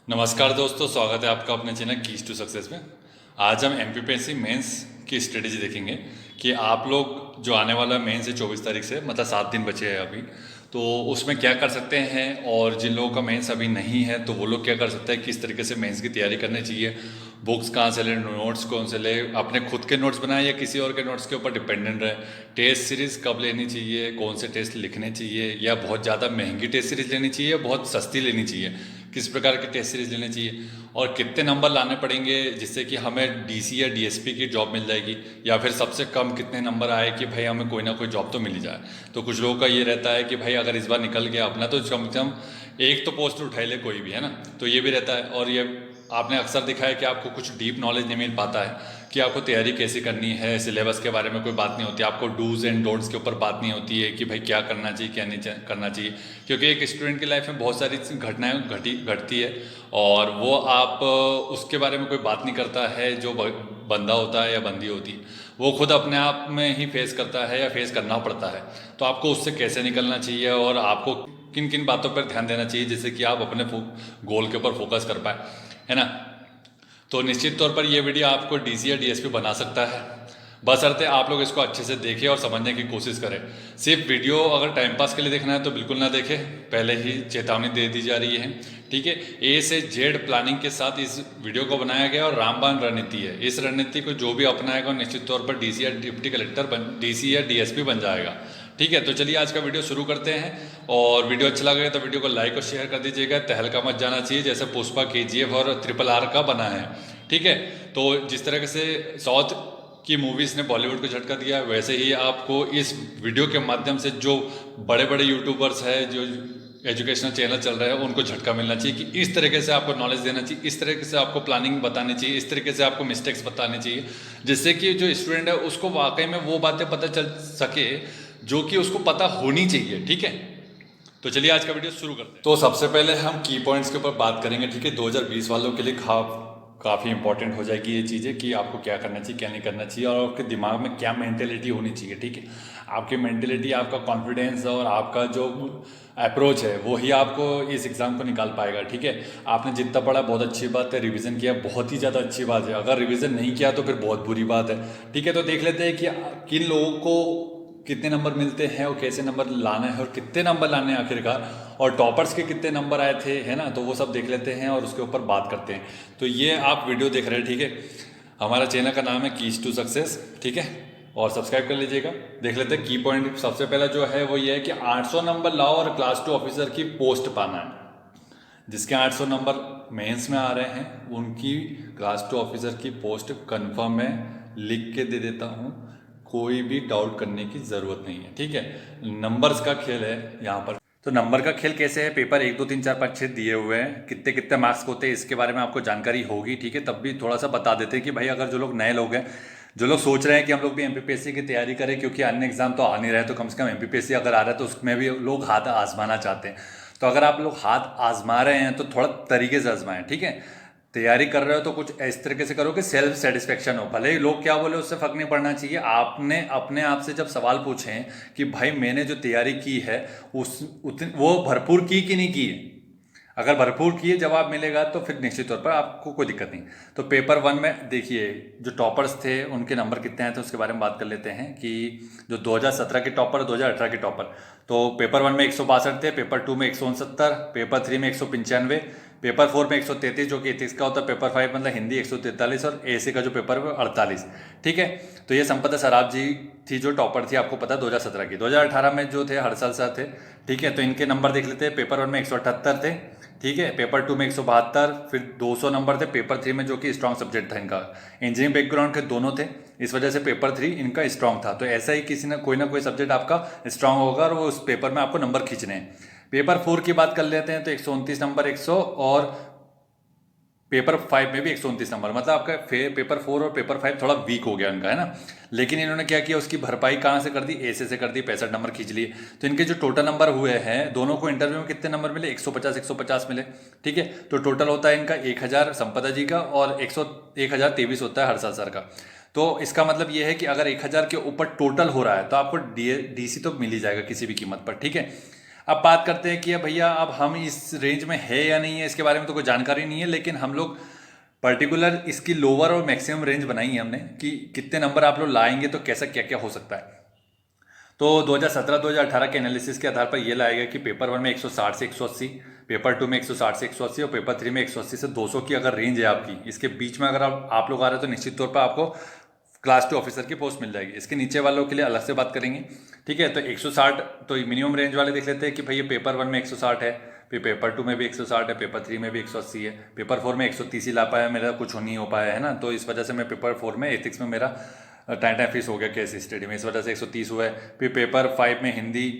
नमस्कार दोस्तों, स्वागत है आपका अपने चैनल कीज टू सक्सेस में। आज हम एमपीपीएससी मेंस की स्ट्रेटेजी देखेंगे कि आप लोग जो आने वाला मेंस है 24 तारीख से, मतलब 7 दिन बचे हैं अभी, तो उसमें क्या कर सकते हैं। और जिन लोगों का मेंस अभी नहीं है तो वो लोग क्या कर सकते हैं, किस तरीके से मेंस की तैयारी करनी चाहिए, बुक्स कहाँ से ले, नोट्स कौन से ले, अपने खुद के नोट्स बनाए या किसी और के नोट्स के ऊपर डिपेंडेंट रहे, टेस्ट सीरीज़ कब लेनी चाहिए, कौन से टेस्ट लिखने चाहिए, या बहुत ज़्यादा महंगी टेस्ट सीरीज़ लेनी चाहिए या बहुत सस्ती लेनी चाहिए, किस प्रकार की टेस्ट सीरीज़ लेनी चाहिए, और कितने नंबर लाने पड़ेंगे जिससे कि हमें डीसी या डीएसपी की जॉब मिल जाएगी, या फिर सबसे कम कितने नंबर आए कि भाई हमें कोई ना कोई जॉब तो मिल ही जाए। तो कुछ लोगों का ये रहता है कि भाई अगर इस बार निकल गया अपना तो कम से कम एक तो पोस्ट उठा ले कोई भी, है ना। तो ये भी रहता है। और ये आपने अक्सर देखा है कि आपको कुछ डीप नॉलेज नहीं मिल पाता है कि आपको तैयारी कैसे करनी है, सिलेबस के बारे में कोई बात नहीं होती, आपको डूज एंड डोंट्स के ऊपर बात नहीं होती है कि भाई क्या करना चाहिए क्या नहीं करना चाहिए। क्योंकि एक स्टूडेंट की लाइफ में बहुत सारी घटनाएं घटती है और वो आप उसके बारे में कोई बात नहीं करता है। जो बंदा होता है या बंदी होती है वो खुद अपने आप में ही फेस करता है या फेस करना पड़ता है। तो आपको उससे कैसे निकलना चाहिए और आपको किन किन बातों पर ध्यान देना चाहिए जिससे कि आप अपने गोल के ऊपर फोकस कर पाए, है ना। तो निश्चित तौर पर यह वीडियो आपको डीसी या डीएसपी बना सकता है, बशर्ते आप लोग इसको अच्छे से देखें और समझने की कोशिश करें। सिर्फ वीडियो अगर टाइम पास के लिए देखना है तो बिल्कुल ना देखें, पहले ही चेतावनी दे दी जा रही है, ठीक है। ए से जेड प्लानिंग के साथ इस वीडियो को बनाया गया और रामबाण रणनीति है। इस रणनीति को जो भी अपनाएगा निश्चित तौर पर डीसी या डिप्टी कलेक्टर डीसी या डीएसपी बन जाएगा, ठीक है। तो चलिए आज का वीडियो शुरू करते हैं। और वीडियो अच्छा लगे तो वीडियो को लाइक और शेयर कर दीजिएगा। तहलका मत जाना चाहिए जैसे पुष्पा केजीएफ और RRR का बना है, ठीक है। तो जिस तरह से साउथ की मूवीज़ ने बॉलीवुड को झटका दिया, वैसे ही आपको इस वीडियो के माध्यम से जो बड़े बड़े यूट्यूबर्स हैं, जो एजुकेशनल चैनल चल रहे हैं, उनको झटका मिलना चाहिए कि इस तरीके से आपको नॉलेज देना चाहिए, इस तरीके से आपको प्लानिंग बतानी चाहिए, इस तरीके से आपको मिस्टेक्स बतानी चाहिए, जिससे कि जो स्टूडेंट है उसको वाकई में वो बातें पता चल सके जो कि उसको पता होनी चाहिए, ठीक है। तो चलिए आज का वीडियो शुरू करते हैं। तो सबसे पहले हम की पॉइंट्स के ऊपर बात करेंगे, ठीक है। 2020 वालों के लिए काफ़ी इंपॉर्टेंट हो जाएगी ये चीज़ें कि आपको क्या करना चाहिए क्या नहीं करना चाहिए और आपके दिमाग में क्या मेंटेलिटी होनी चाहिए, ठीक है। आपकी मेंटेलिटी, आपका कॉन्फिडेंस और आपका जो अप्रोच है वो ही आपको इस एग्ज़ाम को निकाल पाएगा, ठीक है। आपने जितना पढ़ा बहुत अच्छी बात है, रिवीजन किया बहुत ही ज़्यादा अच्छी बात है, अगर रिवीजन नहीं किया तो फिर बहुत बुरी बात है, ठीक है। तो देख लेते हैं कि किन लोगों को कितने नंबर मिलते हैं और कैसे नंबर लाना है और कितने नंबर लाने हैं आखिरकार, और टॉपर्स के कितने नंबर आए थे, है ना। तो वो सब देख लेते हैं और उसके ऊपर बात करते हैं। तो ये आप वीडियो देख रहे हैं, ठीक है। हमारा चैनल का नाम है कीज टू सक्सेस, ठीक है, और सब्सक्राइब कर लीजिएगा। देख लेते हैं की पॉइंट। सबसे पहला जो है वो ये है कि 800 नंबर लाओ और क्लास 2 ऑफिसर की पोस्ट पाना है। जिसके 800 नंबर मेंस में आ रहे हैं उनकी क्लास 2 ऑफिसर की पोस्ट कंफर्म मैं लिख के दे देता हूँ, कोई भी डाउट करने की ज़रूरत नहीं है, ठीक है। नंबर्स का खेल है यहाँ पर। तो नंबर का खेल कैसे है, पेपर 1 2 3 4 5 6 दिए हुए हैं, कितने कितने मार्क्स होते हैं इसके बारे में आपको जानकारी होगी, ठीक है। तब भी थोड़ा सा बता देते हैं कि भाई अगर जो लोग नए लोग हैं, जो लोग सोच रहे हैं कि हम लोग भी एमपीपीएससी की तैयारी करें क्योंकि अन्य एग्जाम तो आ नहीं रहे, तो कम से कम एमपीपीएससी अगर आ रहा है तो उसमें भी लोग हाथ आजमाना चाहते हैं। तो अगर आप लोग हाथ आजमा रहे हैं तो थोड़ा तरीके से आजमाएं, ठीक है। तैयारी कर रहे हो तो कुछ इस तरीके से करो कि सेल्फ सेटिस्फेक्शन हो, भले ही लोग क्या बोले उससे फर्क नहीं पड़ना चाहिए। आपने अपने आप से जब सवाल पूछे कि भाई मैंने जो तैयारी की है वो भरपूर की कि नहीं की है, अगर भरपूर किए जवाब मिलेगा तो फिर निश्चित तौर पर आपको कोई दिक्कत नहीं। तो पेपर 1 में देखिए जो टॉपर्स थे उनके नंबर कितने आए थे उसके बारे में बात कर लेते हैं कि जो 2017 के टॉपर 2018 के टॉपर, तो पेपर 1 में 162 थे, पेपर 2 में 169, पेपर 3 में 195, पेपर 4 में 133 जो कि 30 का होता है, पेपर 5 मतलब हिंदी 143 और एसी का जो पेपर है 48, ठीक है। तो ये संपदा सराफ जी थी जो टॉपर थी, आपको पता 2017 की। 2018 में जो थे हर्षल सर थे, ठीक है। तो इनके नंबर देख लेते हैं। पेपर 1 में 178 थे, ठीक है। पेपर 2 में 172, फिर 200 नंबर थे पेपर 3 में जो कि स्ट्रॉन्ग सब्जेक्ट था इनका, इंजीनियरिंग बैकग्राउंड के दोनों थे, इस वजह से पेपर 3 इनका स्ट्रॉन्ग था। तो ऐसा ही किसी ना कोई सब्जेक्ट आपका स्ट्रॉन्ग होगा और वो उस पेपर में आपको नंबर खींचने हैं। पेपर 4 की बात कर लेते हैं तो 129 नंबर 100, और पेपर 5 में भी 129 नंबर, मतलब आपका पेपर 4 और पेपर 5 थोड़ा वीक हो गया इनका, है ना। लेकिन इन्होंने क्या किया, उसकी भरपाई कहाँ से कर दी, ऐसे से कर दी, 65 नंबर खींच लिए। तो इनके जो टोटल नंबर हुए हैं, दोनों को इंटरव्यू में कितने नंबर मिले, 150 मिले, ठीक है। तो टोटल होता है इनका 1000 संपदा जी का और 1023 होता है हर्षल सर का। तो इसका मतलब ये है कि अगर 1000 के ऊपर टोटल हो रहा है तो आपको डीसी तो मिल ही जाएगा किसी भी कीमत पर, ठीक है। अब बात करते हैं कि भैया अब हम इस रेंज में है या नहीं है, इसके बारे में तो कोई जानकारी नहीं है, लेकिन हम लोग पर्टिकुलर इसकी लोअर और मैक्सिमम रेंज बनाई है हमने कि कितने नंबर आप लोग लाएंगे तो कैसा क्या क्या हो सकता है। तो 2017-2018 के एनालिसिस के आधार पर यह लाया गया कि पेपर वन में 160 से 180, पेपर टू में 160 से 180 और पेपर थ्री में 180 से 200 की अगर रेंज है आपकी, इसके बीच में अगर आप लोग आ रहे हो तो निश्चित तौर पर आपको क्लास 2 ऑफिसर की पोस्ट मिल जाएगी। इसके नीचे वालों के लिए अलग से बात करेंगे, ठीक है। तो 160 तो मिनिमम रेंज वाले देख लेते हैं कि भाई ये पेपर वन में 160 है, फिर पेपर टू में भी 160 है, पेपर थ्री में भी 180 है, पेपर फोर में 130 ही ला पाया, मेरा कुछ नहीं हो पाया है ना। तो इस वजह से मैं पेपर फोर में एथिक्स में मेरा टाइम फीस हो गया केस स्टडी में, इस वजह से 130 हुआ है। फिर पेपर 5 में हिंदी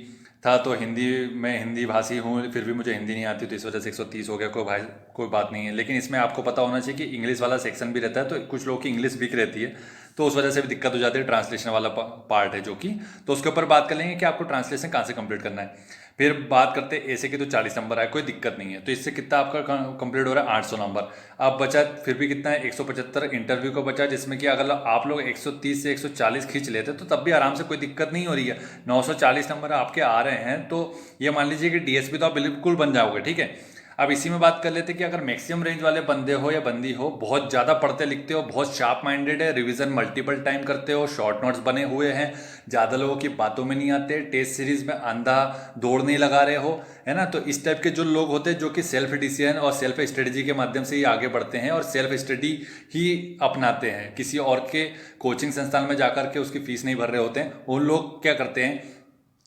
था, तो हिंदी में हिंदी भाषी हूँ, फिर भी मुझे हिंदी नहीं आती, तो इस वजह से 130 हो गया। कोई बात नहीं है, लेकिन इसमें आपको पता होना चाहिए कि इंग्लिश वाला सेक्शन भी रहता है, तो कुछ लोगों की इंग्लिश वीक रहती है, तो उस वजह से भी दिक्कत हो जाती है। ट्रांसलेशन वाला पार्ट है जो कि, तो उसके ऊपर बात कर लेंगे कि आपको ट्रांसलेशन कहाँ से कंप्लीट करना है। फिर बात करते हैं ऐसे की, तो 40 नंबर आए, कोई दिक्कत नहीं है। तो इससे कितना आपका कंप्लीट हो रहा है 800 नंबर। अब बचा फिर भी कितना है 175 इंटरव्यू को बचा, जिसमें कि अगर आप लोग 130 से 140 खींच लेते तो तब भी आराम से कोई दिक्कत नहीं हो रही है। 940 नंबर आपके आ रहे हैं, तो ये मान लीजिए कि डीएसपी तो आप बिल्कुल बन जाओगे, ठीक है। अब इसी में बात कर लेते कि अगर मैक्सिमम रेंज वाले बंदे हो या बंदी हो, बहुत ज़्यादा पढ़ते लिखते हो, बहुत शार्प माइंडेड है, रिवीजन मल्टीपल टाइम करते हो, शॉर्ट नोट्स बने हुए हैं, ज़्यादा लोगों की बातों में नहीं आते, टेस्ट सीरीज में अंधा दौड़ नहीं लगा रहे हो, है ना। तो इस टाइप के जो लोग होते हैं जो कि सेल्फ डिसीजन और सेल्फ स्ट्रेटजी के माध्यम से ही आगे बढ़ते हैं और सेल्फ स्टडी ही अपनाते हैं, किसी और के कोचिंग संस्थान में जाकर के उसकी फीस नहीं भर रहे होते हैं, उन लोग क्या करते हैं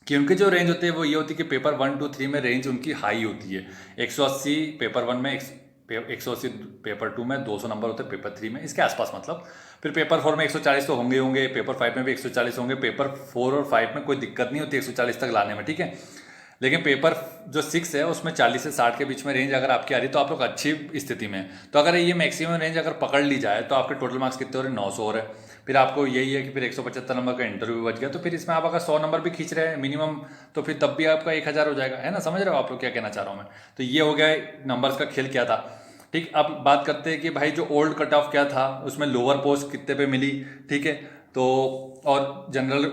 कि उनकी जो रेंज होती है वो ये होती है कि पेपर 1, 2, 3 में रेंज उनकी हाई होती है। 180 पेपर वन में, 180 पेपर टू में, 200 नंबर होते हैं पेपर थ्री में, इसके आसपास मतलब। फिर पेपर फोर में 140 तो होंगे होंगे, पेपर फाइव में भी 140 होंगे, पेपर 4 और 5 में कोई दिक्कत नहीं होती 140 तक लाने में, ठीक है। लेकिन पेपर जो 6 है उसमें 40 से 60 के बीच में रेंज अगर आपकी आ रही है तो आप लोग अच्छी स्थिति में। तो अगर ये मैक्सिमम रेंज अगर पकड़ ली जाए तो आपके टोटल मार्क्स कितने हो रहे हैं, 900 हो रहे हैं। फिर आपको यही है कि फिर 175 नंबर का इंटरव्यू बच गया, तो फिर इसमें आप अगर 100 नंबर भी खींच रहे हैं मिनिमम, तो फिर तब भी आपका 1000 हो जाएगा, है ना। समझ रहे हो आप लोग क्या कहना चाह रहा हूँ मैं। तो ये हो गया नंबर्स का खेल क्या था, ठीक। अब बात करते हैं कि भाई जो ओल्ड कट ऑफ क्या था, उसमें लोअर पोस्ट कितने पे मिली, ठीक है। तो और जनरल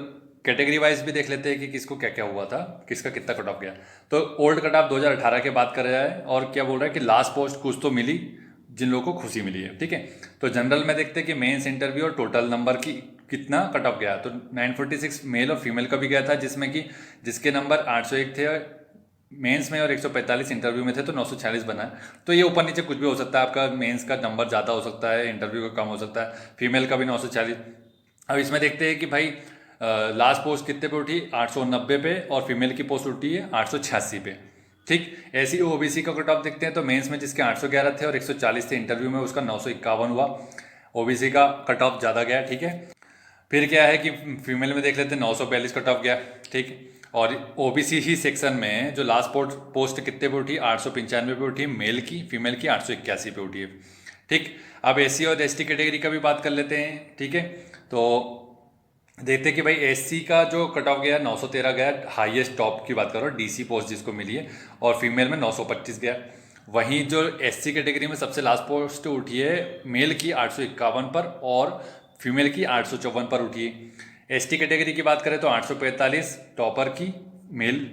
कैटेगरी वाइज भी देख लेते हैं कि किसको क्या क्या हुआ था, किसका कितना कट ऑफ गया। तो ओल्ड कट ऑफ 2018 के बात कर रहा है और क्या बोल रहा है कि लास्ट पोस्ट कुछ तो मिली जिन लोगों को खुशी मिली है, ठीक है। तो जनरल में देखते हैं कि मेंस इंटरव्यू और टोटल नंबर की कितना कट ऑफ गया। तो 946 मेल और फीमेल का भी गया था, जिसमें कि जिसके नंबर 801 थे मेंस में और 145 इंटरव्यू में थे, तो 946 बना है। तो ये ऊपर नीचे कुछ भी हो सकता है, आपका मेंस का नंबर ज़्यादा हो सकता है, इंटरव्यू का कम हो सकता है, फीमेल का भी 940। अब इसमें देखते हैं कि भाई लास्ट पोस्ट कितने पे उठी, 890 पे, और फीमेल की पोस्ट उठी है 886 पे, ठीक। ऐसी ओबीसी का कट ऑफ देखते हैं, तो मेंस में जिसके 811 थे और 140 थे, इंटरव्यू में उसका 951 हुआ, ओबीसी का कट ऑफ ज़्यादा गया, ठीक है। फिर क्या है कि फीमेल में देख लेते हैं 942 कट ऑफ गया, ठीक। और ओबीसी ही सेक्शन में जो लास्ट पोस्ट कितने पे उठी, 895 पे उठी मेल की, फीमेल की 881 पे उठी है, ठीक। अब एससी और एसटी कैटेगरी का भी बात कर लेते हैं, ठीक है। तो देखते हैं कि भाई एससी का जो कट ऑफ गया 913 गया, हाईएस्ट टॉप की बात करो, डीसी पोस्ट जिसको मिली है, और फीमेल में 925 गया। वहीं जो एससी कैटेगरी में सबसे लास्ट पोस्ट उठी है मेल की 851 पर और फीमेल की 854 पर उठी है। एसटी कैटेगरी की बात करें तो 845 टॉपर की, मेल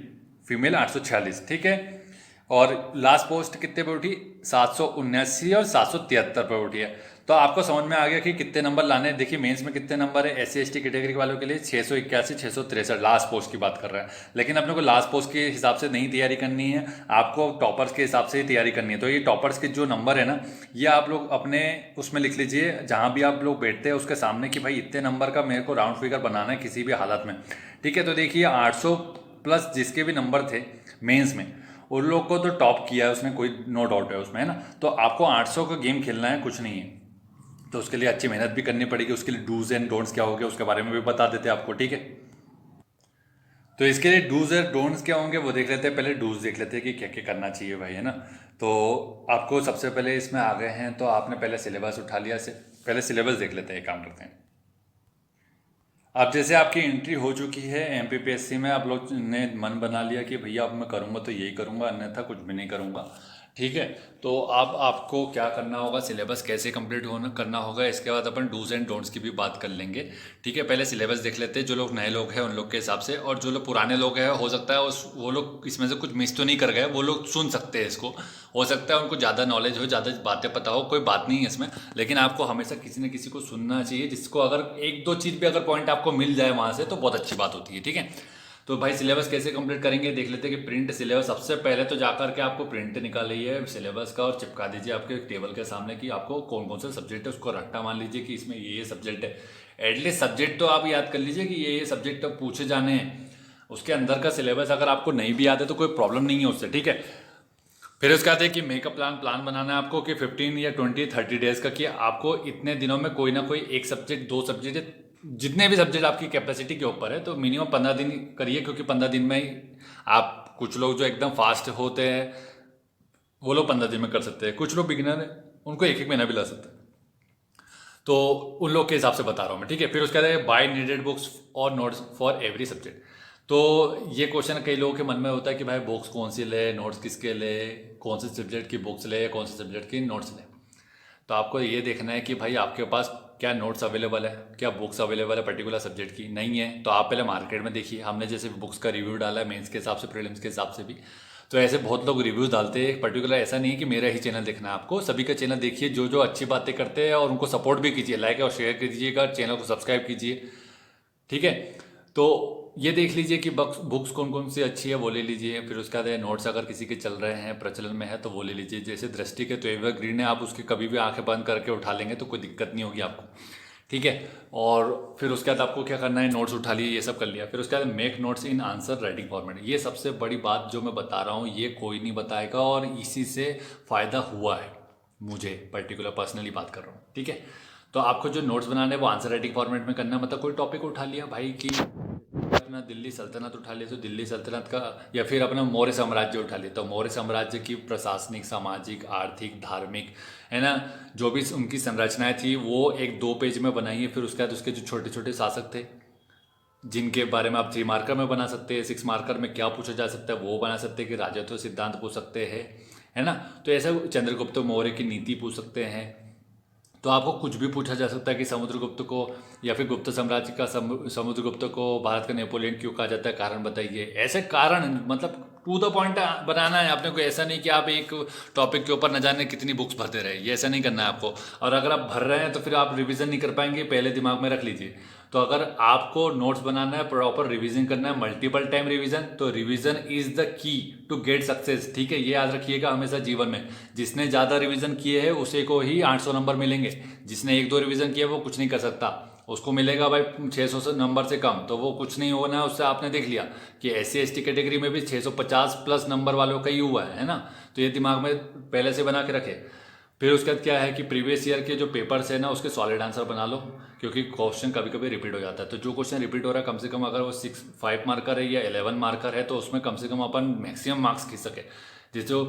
फीमेल 846, ठीक है। और लास्ट पोस्ट कितने पे उठी, 779 और 773 पे उठी है। तो आपको समझ में आ गया कि कितने नंबर लाने हैं। देखिए मेंस में कितने नंबर है एससी एसटी कैटेगरी वालों के लिए, 681, 663 लास्ट पोस्ट की बात कर रहे हैं। लेकिन अपने को लास्ट पोस्ट के हिसाब से नहीं तैयारी करनी है, आपको टॉपर्स के हिसाब से ही तैयारी करनी है। तो ये टॉपर्स के जो नंबर है ना, ये आप लोग अपने उसमें लिख लीजिए जहाँ भी आप लोग बैठते हैं उसके सामने, कि भाई इतने नंबर का मेरे को राउंड फिगर बनाना है किसी भी हालत में, ठीक है। तो देखिए 800 प्लस जिसके भी नंबर थे मेंस में, उन लोग को तो टॉप किया है उसने, कोई नो डाउट है उसमें, है ना। तो आपको 800 का गेम खेलना है, कुछ नहीं है। तो उसके लिए अच्छी मेहनत भी करनी पड़ेगी, उसके लिए डूज एंड डोंट्स क्या होंगे उसके बारे में भी बता देते हैं आपको, ठीक है। तो इसके लिए डूज एंड डोंट्स क्या होंगे वो देख लेते हैं। पहले डूज देख लेते हैं कि क्या क्या करना चाहिए भाई, है ना। तो आपको सबसे पहले इसमें आ गए हैं तो आपने पहले सिलेबस उठा लिया से, पहले सिलेबस देख लेते हैं, एक काम करते हैं। अब जैसे आपकी एंट्री हो चुकी है एमपीपीएससी में, आप लोग ने मन बना लिया कि भैया अब मैं करूँगा तो यही करूँगा, अन्यथा कुछ भी नहीं करूँगा, ठीक है। तो अब आपको क्या करना होगा, सिलेबस कैसे कंप्लीट होना करना होगा, इसके बाद अपन डूज एंड डोंट्स की भी बात कर लेंगे। ठीक है, पहले सिलेबस देख लेते हैं, जो लोग नए लोग हैं उन लोग के हिसाब से, और जो लोग पुराने लोग हैं हो सकता है वो लोग इसमें से कुछ मिस तो नहीं कर गए, वो लोग सुन सकते हैं इसको। हो सकता है उनको ज़्यादा नॉलेज हो, ज़्यादा बातें पता हो, कोई बात नहीं है इसमें, लेकिन आपको हमेशा किसी न किसी को सुनना चाहिए, जिसको अगर एक दो चीज़ भी अगर पॉइंट आपको मिल जाए वहाँ से तो बहुत अच्छी बात होती है। ठीक है, तो भाई सिलेबस कैसे कंप्लीट करेंगे देख लेते हैं कि प्रिंट सिलेबस, सबसे पहले तो जाकर के आपको प्रिंट निकालिए सिलेबस का और चिपका दीजिए आपके टेबल के सामने कि आपको कौन कौन से सब्जेक्ट है, उसको रट्टा मान लीजिए कि इसमें ये सब्जेक्ट है। एटलीस्ट सब्जेक्ट तो आप याद कर लीजिए कि ये सब्जेक्ट पूछे जाने हैं। उसके अंदर का सिलेबस अगर आपको नहीं भी याद है तो कोई प्रॉब्लम नहीं है उससे। ठीक है, फिर उसके बाद है कि मेकअप प्लान बनाना है आपको कि 15 या 20-30 डेज का, कि आपको इतने दिनों में कोई ना कोई एक सब्जेक्ट, दो सब्जेक्ट, जितने भी सब्जेक्ट आपकी कैपेसिटी के ऊपर है, तो मिनिमम 15 दिन करिए, क्योंकि 15 दिन में ही आप, कुछ लोग जो एकदम फास्ट होते हैं वो लोग 15 दिन में कर सकते हैं, कुछ लोग बिगिनर हैं उनको एक एक महीना भी ला सकते हैं, तो उन लोग के हिसाब से बता रहा हूँ मैं। ठीक है, फिर उसके बाद बाय नीडेड बुक्स और नोट्स फॉर एवरी सब्जेक्ट। तो ये क्वेश्चन कई लोगों के मन में होता है कि भाई बुक्स कौन सी ले, नोट्स किसके ले, कौन से सब्जेक्ट की बुक्स ले, कौन से सब्जेक्ट की नोट्स ले। तो आपको ये देखना है कि भाई आपके पास क्या नोट्स अवेलेबल है, क्या बुक्स अवेलेबल है पर्टिकुलर सब्जेक्ट की। नहीं है तो आप पहले मार्केट में देखिए, हमने जैसे बुक्स का रिव्यू डाला है मेंस के हिसाब से, प्रीलिम्स के हिसाब से भी, तो ऐसे बहुत लोग रिव्यूज़ डालते हैं। पर्टिकुलर ऐसा नहीं है कि मेरा ही चैनल देखना है आपको, सभी का चैनल देखिए, जो जो अच्छी बातें करते हैं, और उनको सपोर्ट भी कीजिए, लाइक और शेयर कीजिएगा, चैनल को सब्सक्राइब कीजिए। ठीक है, तो ये देख लीजिए कि बुक्स कौन कौन सी अच्छी है वो ले लीजिए। फिर उसके बाद नोट्स अगर किसी के चल रहे हैं, प्रचलन में है, तो वो ले लीजिए। जैसे दृष्टि के तो एवरग्रीन है, आप उसके कभी भी आंखें बंद करके उठा लेंगे तो कोई दिक्कत नहीं होगी आपको। ठीक है, और फिर उसके बाद आपको क्या करना है, नोट्स उठा लिए, ये सब कर लिया। फिर उसके बाद make notes in answer writing format. ये सबसे बड़ी बात जो मैं बता रहा हूँ ये कोई नहीं बताएगा, और इसी से फ़ायदा हुआ है मुझे, पर्टिकुलर पर्सनली बात कर रहा हूँ। ठीक है, तो आपको जो नोट्स बनाने हैं वो आंसर राइटिंग फॉर्मेट में करना है। मतलब कोई टॉपिक उठा लिया भाई कि अपना दिल्ली सल्तनत उठा लिया तो दिल्ली सल्तनत का, या फिर अपना मौर्य साम्राज्य उठा लिया तो मौर्य साम्राज्य की प्रशासनिक, सामाजिक, आर्थिक, धार्मिक, है ना, जो भी उनकी संरचनाएं थी वो एक 2 पेज में बनाई है। फिर उसके बाद उसके जो छोटे छोटे शासक थे जिनके बारे में आप 3 मार्कर में बना सकते हैं, 6 मार्कर में क्या पूछा जा सकता है वो बना सकते हैं, कि राजत्व सिद्धांत पूछ सकते हैं, है ना। तो ऐसा चंद्रगुप्त मौर्य की नीति पूछ सकते हैं। तो आपको कुछ भी पूछा जा सकता है कि समुद्रगुप्त को, या फिर गुप्त साम्राज्य का समुद्रगुप्त को भारत का नेपोलियन क्यों कहा जाता है, कारण बताइए। ऐसे कारण, मतलब टू द पॉइंट बनाना है आपने को। ऐसा नहीं कि आप एक टॉपिक के ऊपर न जाने कितनी बुक्स भरते रहे, ये ऐसा नहीं करना है आपको। और अगर आप भर रहे हैं तो फिर आप रिवीजन नहीं कर पाएंगे, पहले दिमाग में रख लीजिए। तो अगर आपको नोट्स बनाना है, प्रॉपर रिवीजन करना है, मल्टीपल टाइम रिवीजन, तो revision is the key to get success. ठीक है, ये याद रखिएगा हमेशा जीवन में। जिसने ज़्यादा रिवीजन किए हैं उसे को ही 800 नंबर मिलेंगे, जिसने 1-2 रिवीजन किया वो कुछ नहीं कर सकता, उसको मिलेगा भाई 600 नंबर से कम, तो वो कुछ नहीं होना है उससे। आपने देख लिया कि SC ST कैटेगरी में भी 650 प्लस नंबर वालों का ही हुआ है ना। तो ये दिमाग में पहले से बना के रखे। फिर उसके बाद क्या है कि प्रीवियस ईयर के जो पेपर्स है ना उसके सॉलिड आंसर बना लो, क्योंकि क्वेश्चन कभी कभी रिपीट हो जाता है। तो जो क्वेश्चन रिपीट हो रहा है, कम से कम अगर वो 5 मार्कर है या 11 मार्कर है, तो उसमें कम से कम अपन मैक्सिमम मार्क्स खींच सके। जिस जो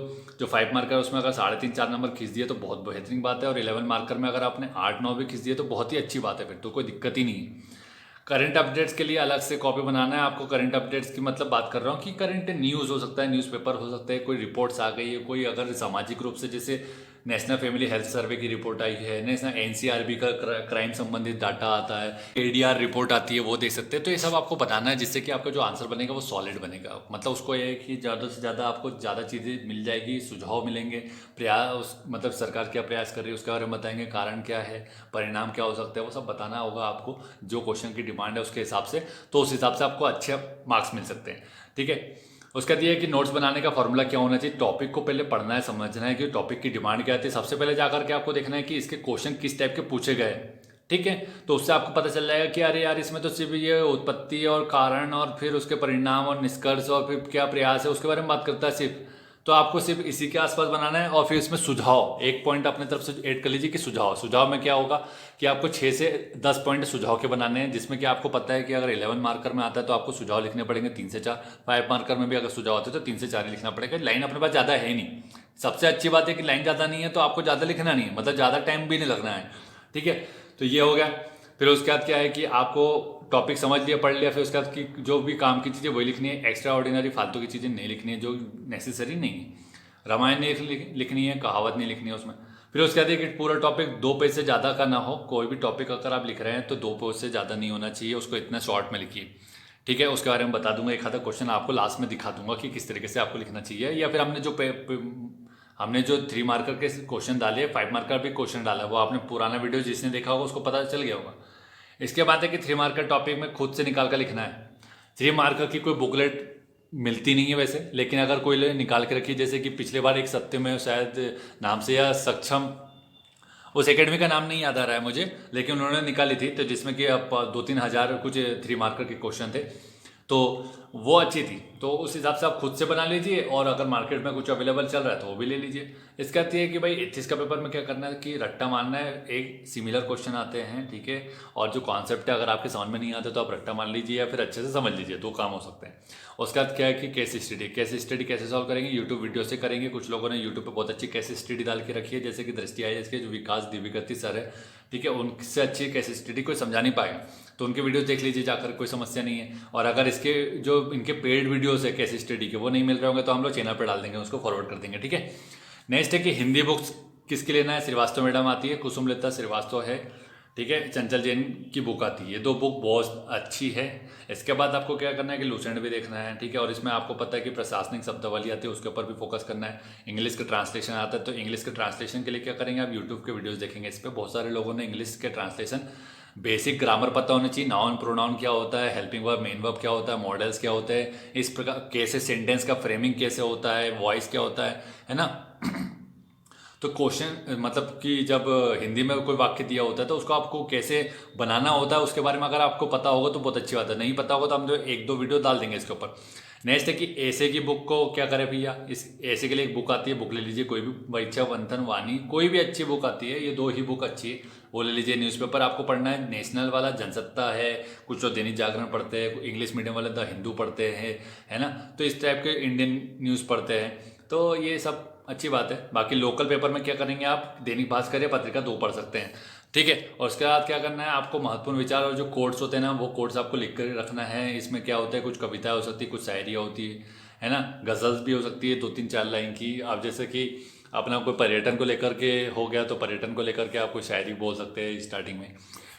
5 मार्कर है उसमें अगर 3.5-4 नंबर खींच दिए तो बहुत बेहतरीन बात है, और 11 मार्कर में अगर आपने 8-9 भी खींच दिए तो बहुत ही अच्छी बात है, फिर तो कोई दिक्कत ही नहीं है। करंट अपडेट्स के लिए अलग से कॉपी बनाना है आपको। करंट अपडेट्स की मतलब बात कर रहा हूँ कि करंट न्यूज़ हो सकता है, न्यूज़पेपर हो सकता है, कोई रिपोर्ट्स आ गई है, कोई अगर सामाजिक रूप से, जैसे नेशनल फैमिली हेल्थ सर्वे की रिपोर्ट आई है, नेशनल NCRB का क्राइम संबंधित डाटा आता है, ADR रिपोर्ट आती है, वो देख सकते हैं। तो ये सब आपको बताना है, जिससे कि आपका जो आंसर बनेगा वो सॉलिड बनेगा। मतलब उसको ये है कि ज़्यादा से ज़्यादा आपको ज़्यादा चीज़ें मिल जाएगी, सुझाव मिलेंगे, प्रयास, मतलब सरकार क्या प्रयास कर रही है उसके बारे में बताएंगे, कारण क्या है, परिणाम क्या हो सकता है, वो सब बताना होगा आपको। जो क्वेश्चन की डिमांड है उसके हिसाब से, तो उस हिसाब से आपको अच्छे मार्क्स मिल सकते हैं। ठीक है, उसका दिया है कि नोट्स बनाने का फॉर्मूला क्या होना चाहिए। टॉपिक को पहले पढ़ना है, समझना है कि टॉपिक की डिमांड क्या आती है। सबसे पहले जाकर के आपको देखना है कि इसके क्वेश्चन किस टाइप के पूछे गए। ठीक है, तो उससे आपको पता चल जाएगा कि अरे यार इसमें तो सिर्फ ये उत्पत्ति और कारण और फिर उसके परिणाम और निष्कर्ष और फिर क्या प्रयास है उसके बारे में बात करता है सिर्फ। तो आपको सिर्फ इसी के आसपास बनाना है, और फिर इसमें सुझाव एक पॉइंट अपने तरफ से ऐड कर लीजिए कि सुझाव में क्या होगा कि आपको 6 से 10 पॉइंट सुझाव के बनाने हैं, जिसमें कि आपको पता है कि अगर 11 मार्कर में आता है तो आपको सुझाव लिखने पड़ेंगे 3 से 4, 5 मार्कर में भी अगर सुझाव आते हैं तो 3 से 4 ही लिखना पड़ेगा। लाइन अपने पास ज़्यादा है नहीं, सबसे अच्छी बात है कि लाइन ज़्यादा नहीं है तो आपको ज़्यादा लिखना नहीं है, मतलब ज़्यादा टाइम भी नहीं लगना है। ठीक है, तो ये हो गया। फिर उसके बाद क्या है कि आपको टॉपिक समझ लिया, पढ़ लिया, फिर उसके बाद की जो भी काम की चीज़ें वही लिखनी है, एक्स्ट्रा ऑर्डिनरी फालतू की चीज़ें नहीं लिखनी है जो नेसेसरी नहीं है। रामायण नहीं लिखनी है, कहावत नहीं लिखनी है उसमें। फिर उसके बाद कि पूरा टॉपिक 2 पेज से ज़्यादा का ना हो। कोई भी टॉपिक अगर आप लिख रहे हैं तो 2 पेज से ज़्यादा नहीं होना चाहिए, उसको इतना शॉर्ट में लिखिए। ठीक है, उसके बारे में बता दूंगा, एक आधा क्वेश्चन आपको लास्ट में दिखा दूंगा कि किस तरीके से आपको लिखना चाहिए। या फिर हमने जो 3 मार्कर के क्वेश्चन डाले, 5 मार्कर भी क्वेश्चन डाला, वो आपने पुराना वीडियो जिसने देखा होगा उसको पता चल गया होगा। इसके बाद है कि 3 मार्कर टॉपिक में खुद से निकाल कर लिखना है। 3 मार्कर की कोई बुकलेट मिलती नहीं है वैसे, लेकिन अगर कोई निकाल के रखी, जैसे कि पिछले बार एक सत्य में शायद नाम से या सक्षम, उस एकेडमी का नाम नहीं याद आ रहा है मुझे, लेकिन उन्होंने निकाली थी, तो जिसमें कि अब 2-3 हज़ार कुछ 3 मार्कर के क्वेश्चन थे, तो वो अच्छी थी। तो उस हिसाब से आप खुद से बना लीजिए, और अगर मार्केट में कुछ अवेलेबल चल रहा है तो वो भी ले लीजिए। इसका अर्थ ये है कि भाई एथिक्स का पेपर में क्या करना है कि रट्टा मारना है, एक सिमिलर क्वेश्चन आते हैं, ठीक है, और जो कॉन्सेप्ट है अगर आपके समझ में नहीं आते तो आप रट्टा मान लीजिए या फिर अच्छे से समझ लीजिए, 2 काम हो सकते हैं। उसके बाद क्या है कि केस स्टडी कैसे सॉल्व करेंगे, यूट्यूब वीडियो से करेंगे। कुछ लोगों ने यूट्यूब पर बहुत अच्छी केस स्टडी डाल के रखी है, जैसे कि दृष्टि IAS के जो विकास दिव्यगति सर है, ठीक है, उनसे अच्छी केस स्टडी कोई समझा नहीं पाएगा, तो उनके वीडियो देख लीजिए जाकर, कोई समस्या नहीं है। और अगर इसके जो इनके पेड वीडियोस है केस स्टडी के वो नहीं मिल रहे होंगे तो हम लोग चैनल पर डाल देंगे, उसको फॉरवर्ड कर देंगे, ठीक है। नेक्स्ट है कि हिंदी बुक्स किसके लेना है, श्रीवास्तव मैडम आती है, कुसुमलता श्रीवास्तव है, ठीक है, चंचल जैन की बुक आती है, ये 2 बुक बहुत अच्छी है। इसके बाद आपको क्या करना है कि लूसेंट भी देखना है, ठीक है, और इसमें आपको पता है कि प्रशासनिक शब्दावली आती है, उसके ऊपर भी फोकस करना है। इंग्लिश का ट्रांसलेशन आता है, तो इंग्लिश के ट्रांसलेशन के लिए क्या करेंगे, आप यूट्यूब के वीडियोज़ देखेंगे, इस पर बहुत सारे लोगों ने इंग्लिश के ट्रांसलेशन, बेसिक ग्रामर पता होना चाहिए, नाउन प्रोनाउन क्या होता है, हेल्पिंग वर्ब मेन वर्ब क्या होता है, मॉडल्स क्या होते हैं, इस प्रकार कैसे सेंटेंस का फ्रेमिंग कैसे होता है, वॉइस क्या होता है ना। तो क्वेश्चन मतलब कि जब हिंदी में कोई वाक्य दिया होता है तो उसको आपको कैसे बनाना होता है उसके बारे में अगर आपको पता होगा तो बहुत अच्छी बात है, नहीं पता होगा तो हम जो 1-2 वीडियो डाल देंगे इसके ऊपर। नेक्स्ट है कि ऐसे की बुक को क्या करें भैया, इस ऐसे के लिए एक बुक आती है, बुक ले लीजिए, कोई भी वैचा बंधन वाणी कोई भी अच्छी बुक आती है, ये 2 ही बुक अच्छी है, वो ले लीजिए। न्यूज़पेपर आपको पढ़ना है, नेशनल वाला जनसत्ता है, कुछ लोग दैनिक जागरण पढ़ते हैं, इंग्लिश मीडियम वाले द हिंदू पढ़ते हैं, है ना, तो इस टाइप के इंडियन न्यूज़ पढ़ते हैं, तो ये सब अच्छी बात है। बाकी लोकल पेपर में क्या करेंगे, आप दैनिक भास्कर या पत्रिका 2 पढ़ सकते हैं, ठीक है। और उसके बाद क्या करना है, आपको महत्वपूर्ण विचार और जो कोट्स होते हैं ना, वो कोट्स आपको लिख कर रखना है। इसमें क्या होता है, कुछ कविताएं हो सकती है, कुछ शायरियाँ होती है ना, गज़ल्स भी हो सकती है 2-3-4 लाइन की। आप जैसे कि अपना कोई पर्यटन को लेकर के हो गया तो पर्यटन को लेकर के आप कोई शायरी बोल सकते हैं स्टार्टिंग में,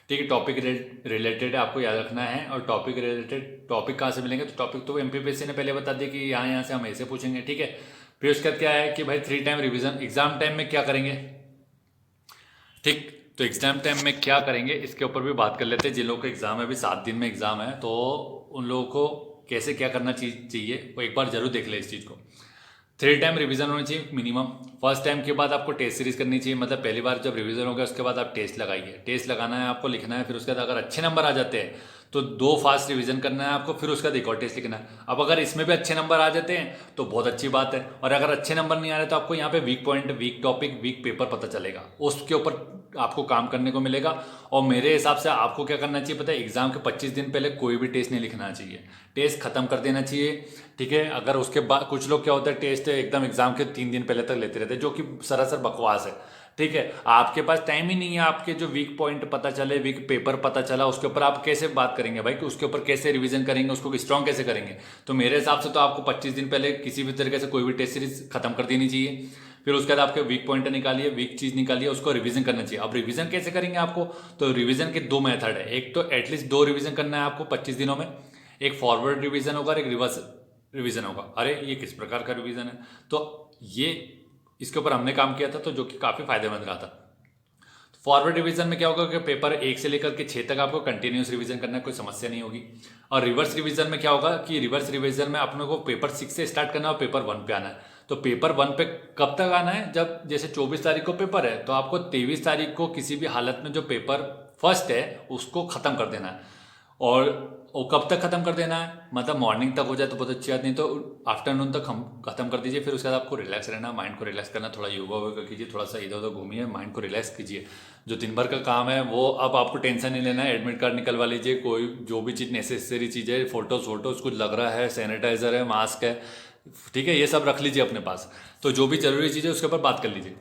ठीक है। टॉपिक रिलेटेड आपको याद रखना है, और टॉपिक रिलेटेड टॉपिक कहाँ से मिलेंगे, तो टॉपिक तो MPPSC ने पहले बता दिया कि यहाँ से हम ऐसे पूछेंगे, ठीक है। फिर उसका क्या है कि भाई 3 टाइम रिवीजन एग्जाम टाइम में क्या करेंगे, ठीक, तो एग्जाम टाइम में क्या करेंगे इसके ऊपर भी बात कर लेते हैं। जिन लोगों का एग्जाम है, अभी 7 दिन में एग्जाम है, तो उन लोगों को कैसे क्या करना चाहिए वो एक बार जरूर देख ले इस चीज़ को। 3 टाइम रिवीजन होनी चाहिए मिनिमम। फर्स्ट टाइम के बाद आपको टेस्ट सीरीज करनी चाहिए, मतलब पहली बार जब रिवीजन हो गया उसके बाद आप टेस्ट लगाइए, टेस्ट लगाना है आपको, लिखना है, फिर उसके बाद अगर अच्छे नंबर आ जाते हैं तो 2 फास्ट रिवीजन करना है आपको, फिर उसका एक और टेस्ट लिखना है। अब अगर इसमें भी अच्छे नंबर आ जाते हैं तो बहुत अच्छी बात है, और अगर अच्छे नंबर नहीं आ रहे तो आपको यहाँ पे weak point, weak topic, weak paper पता चलेगा, उसके ऊपर आपको काम करने को मिलेगा। और मेरे हिसाब से आपको क्या करना चाहिए पता है, एग्जाम के 25 दिन पहले कोई भी टेस्ट नहीं लिखना चाहिए, टेस्ट खत्म कर देना चाहिए, ठीक है। अगर उसके बाद कुछ लोग क्या होता है, टेस्ट एकदम एग्जाम के 3 दिन पहले तक लेते रहते हैं, जो कि सरासर बकवास है, ठीक है। आपके पास टाइम ही नहीं है, आपके जो वीक पॉइंट पता चले, वीक पेपर पता चला, उसके ऊपर आप कैसे बात करेंगे भाई, कि उसके ऊपर कैसे रिवीजन करेंगे, उसको स्ट्रॉन्ग कैसे करेंगे। तो मेरे हिसाब से तो आपको 25 दिन पहले किसी भी तरीके से कोई भी टेस्ट सीरीज खत्म कर देनी चाहिए। फिर उसके बाद आपके वीक पॉइंट निकालिए, वीक चीज़ निकालिए, उसको रिवीजन करना चाहिए। अब रिवीजन कैसे करेंगे आपको, तो रिवीजन के 2 मेथड है, एक तो एटलीस्ट 2 रिवीजन करना है आपको 25 दिनों में, एक फॉरवर्ड रिवीजन होगा और एक रिवर्स रिवीजन होगा। अरे ये किस प्रकार का रिवीजन है, तो ये इसके ऊपर हमने काम किया था, तो जो कि काफ़ी फायदेमंद रहा था। फॉरवर्ड रिवीजन में क्या होगा कि पेपर 1 से लेकर के 6 तक आपको कंटिन्यूस रिवीजन करना है, कोई समस्या नहीं होगी। और रिवर्स रिवीजन में क्या होगा कि रिवर्स रिवीजन में अपने को पेपर 6 से स्टार्ट करना है और पेपर 1 पे आना है। तो पेपर 1 पे कब तक आना है, जब जैसे 24 तारीख को पेपर है तो आपको 23 तारीख को किसी भी हालत में जो पेपर फर्स्ट है उसको ख़त्म कर देना है। और वो कब तक ख़त्म कर देना है, मतलब मॉर्निंग तक हो जाए तो बहुत अच्छी बात, नहीं तो आफ्टरनून तक हम ख़त्म कर दीजिए। फिर उसके बाद आपको रिलैक्स रहना, माइंड को रिलैक्स करना, थोड़ा योगा वोगा कीजिए, थोड़ा सा इधर उधर घूमिए, माइंड को रिलैक्स कीजिए। जो दिन भर का काम है वो अब आपको टेंशन नहीं लेना है, एडमिट कार्ड निकलवा लीजिए, कोई जो भी चीज़ नेसेसरी चीज़ है, फोटोज कुछ लग रहा है, सैनिटाइजर है, मास्क है, ठीक है, ये सब रख लीजिए अपने पास। तो जो भी जरूरी चीज़ है उसके ऊपर बात कर लीजिए।